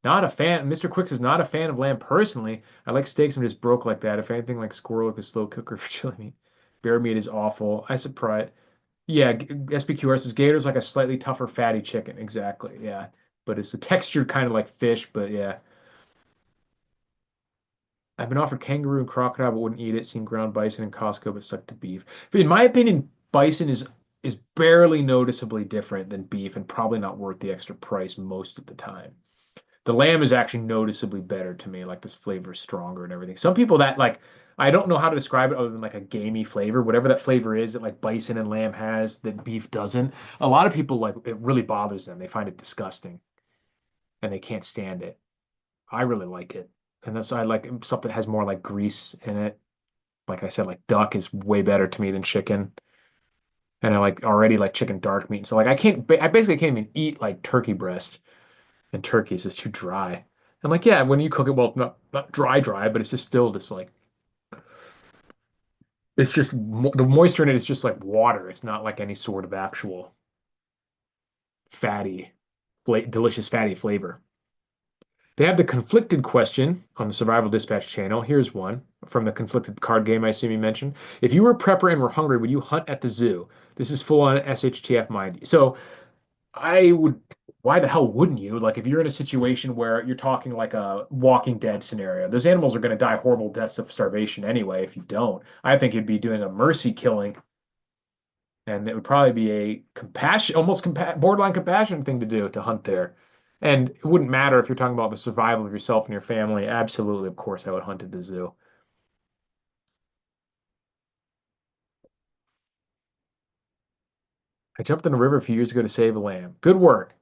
Not a fan. Mr. Quicks is not a fan of lamb personally. I like steaks. I'm just broke like that. If anything, like squirrel, like a slow cooker for chili meat. Bear meat is awful. I surprise. Yeah, SPQR says Gator's like a slightly tougher, fatty chicken. Exactly. Yeah, but it's the texture kind of like fish. But yeah, I've been offered kangaroo and crocodile, but wouldn't eat it. Seen ground bison in Costco, but stuck to beef. In my opinion, bison is barely noticeably different than beef, and probably not worth the extra price most of the time. The lamb is actually noticeably better to me. Like this flavor is stronger and everything. Some people that like I don't know how to describe it other than like a gamey flavor, whatever that flavor is that like bison and lamb has that beef doesn't. A lot of people like it really bothers them. They find it disgusting and they can't stand it. I really like it. And that's I like stuff that has more like grease in it. Like I said, like duck is way better to me than chicken. And I like already like chicken dark meat. So like I basically can't even eat like turkey breast and turkey is just too dry. And like, yeah, when you cook it, well, not dry, but it's just still just like it's just the moisture in it is just like water. It's not like any sort of actual fatty, delicious fatty flavor. They have the conflicted question on the Survival Dispatch channel. Here's one from the conflicted card game I assume you mentioned. If you were a prepper and were hungry, would you hunt at the zoo? This is full on SHTF mind. So I would. Why the hell wouldn't you? Like, if you're in a situation where you're talking like a Walking Dead scenario, those animals are going to die horrible deaths of starvation anyway if you don't. I think you'd be doing a mercy killing, and it would probably be a compassion, almost borderline compassion thing to do to hunt there. And it wouldn't matter if you're talking about the survival of yourself and your family. Absolutely, of course, I would hunt at the zoo. I jumped in the river a few years ago to save a lamb. Good work.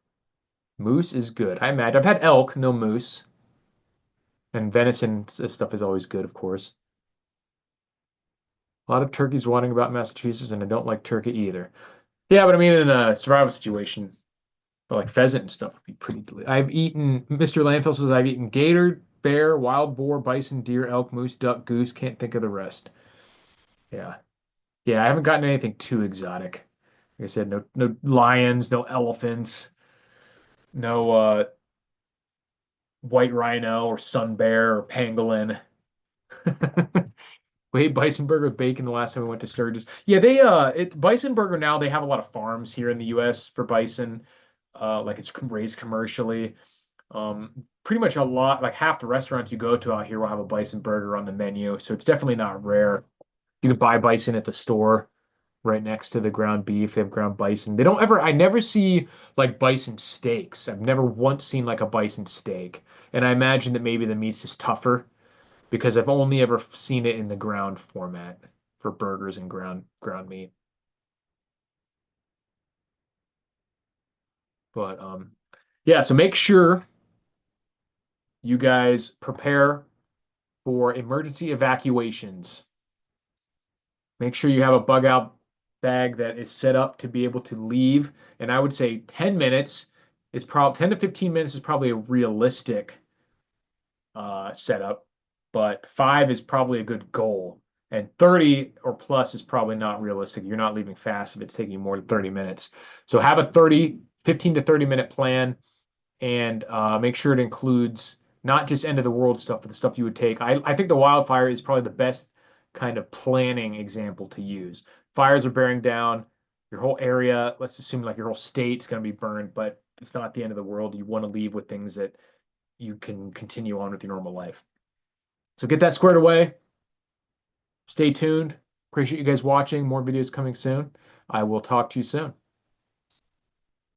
Moose is good. I imagine I've had elk, no moose. And venison stuff is always good, of course. A lot of turkeys wandering about Massachusetts, and I don't like turkey either. Yeah, but I mean, in a survival situation, but like pheasant and stuff would be pretty delicious. I've eaten, Mr. Landfill says I've eaten gator, bear, wild boar, bison, deer, elk, moose, duck, goose. Can't think of the rest. Yeah. Yeah, I haven't gotten anything too exotic. Like I said, no lions, no elephants, no white rhino or sun bear or pangolin. We ate bison burger with bacon the last time we went to Sturgis. Yeah, they bison burger now they have a lot of farms here in the US for bison. Like it's raised commercially. Pretty much a lot, like half the restaurants you go to out here will have a bison burger on the menu. So it's definitely not rare. You can buy bison at the store right next to the ground beef. They have ground bison. I never see like bison steaks. I've never once seen like a bison steak. And I imagine that maybe the meat's just tougher because I've only ever seen it in the ground format for burgers and ground meat. But yeah, so make sure you guys prepare for emergency evacuations. Make sure you have a bug out bag that is set up to be able to leave. And I would say 10 minutes is probably 10 to 15 minutes is probably a realistic setup, but 5 is probably a good goal. And 30 or plus is probably not realistic. You're not leaving fast if it's taking you more than 30 minutes. So have a 15 to 30 minute plan and make sure it includes not just end of the world stuff, but the stuff you would take. I think the wildfire is probably the best kind of planning example to use. Fires are bearing down your whole area. Let's assume like your whole state's going to be burned, but it's not the end of the world. You want to leave with things that you can continue on with your normal life. So get that squared away. Stay tuned. Appreciate you guys watching. More videos coming soon. I will talk to you soon.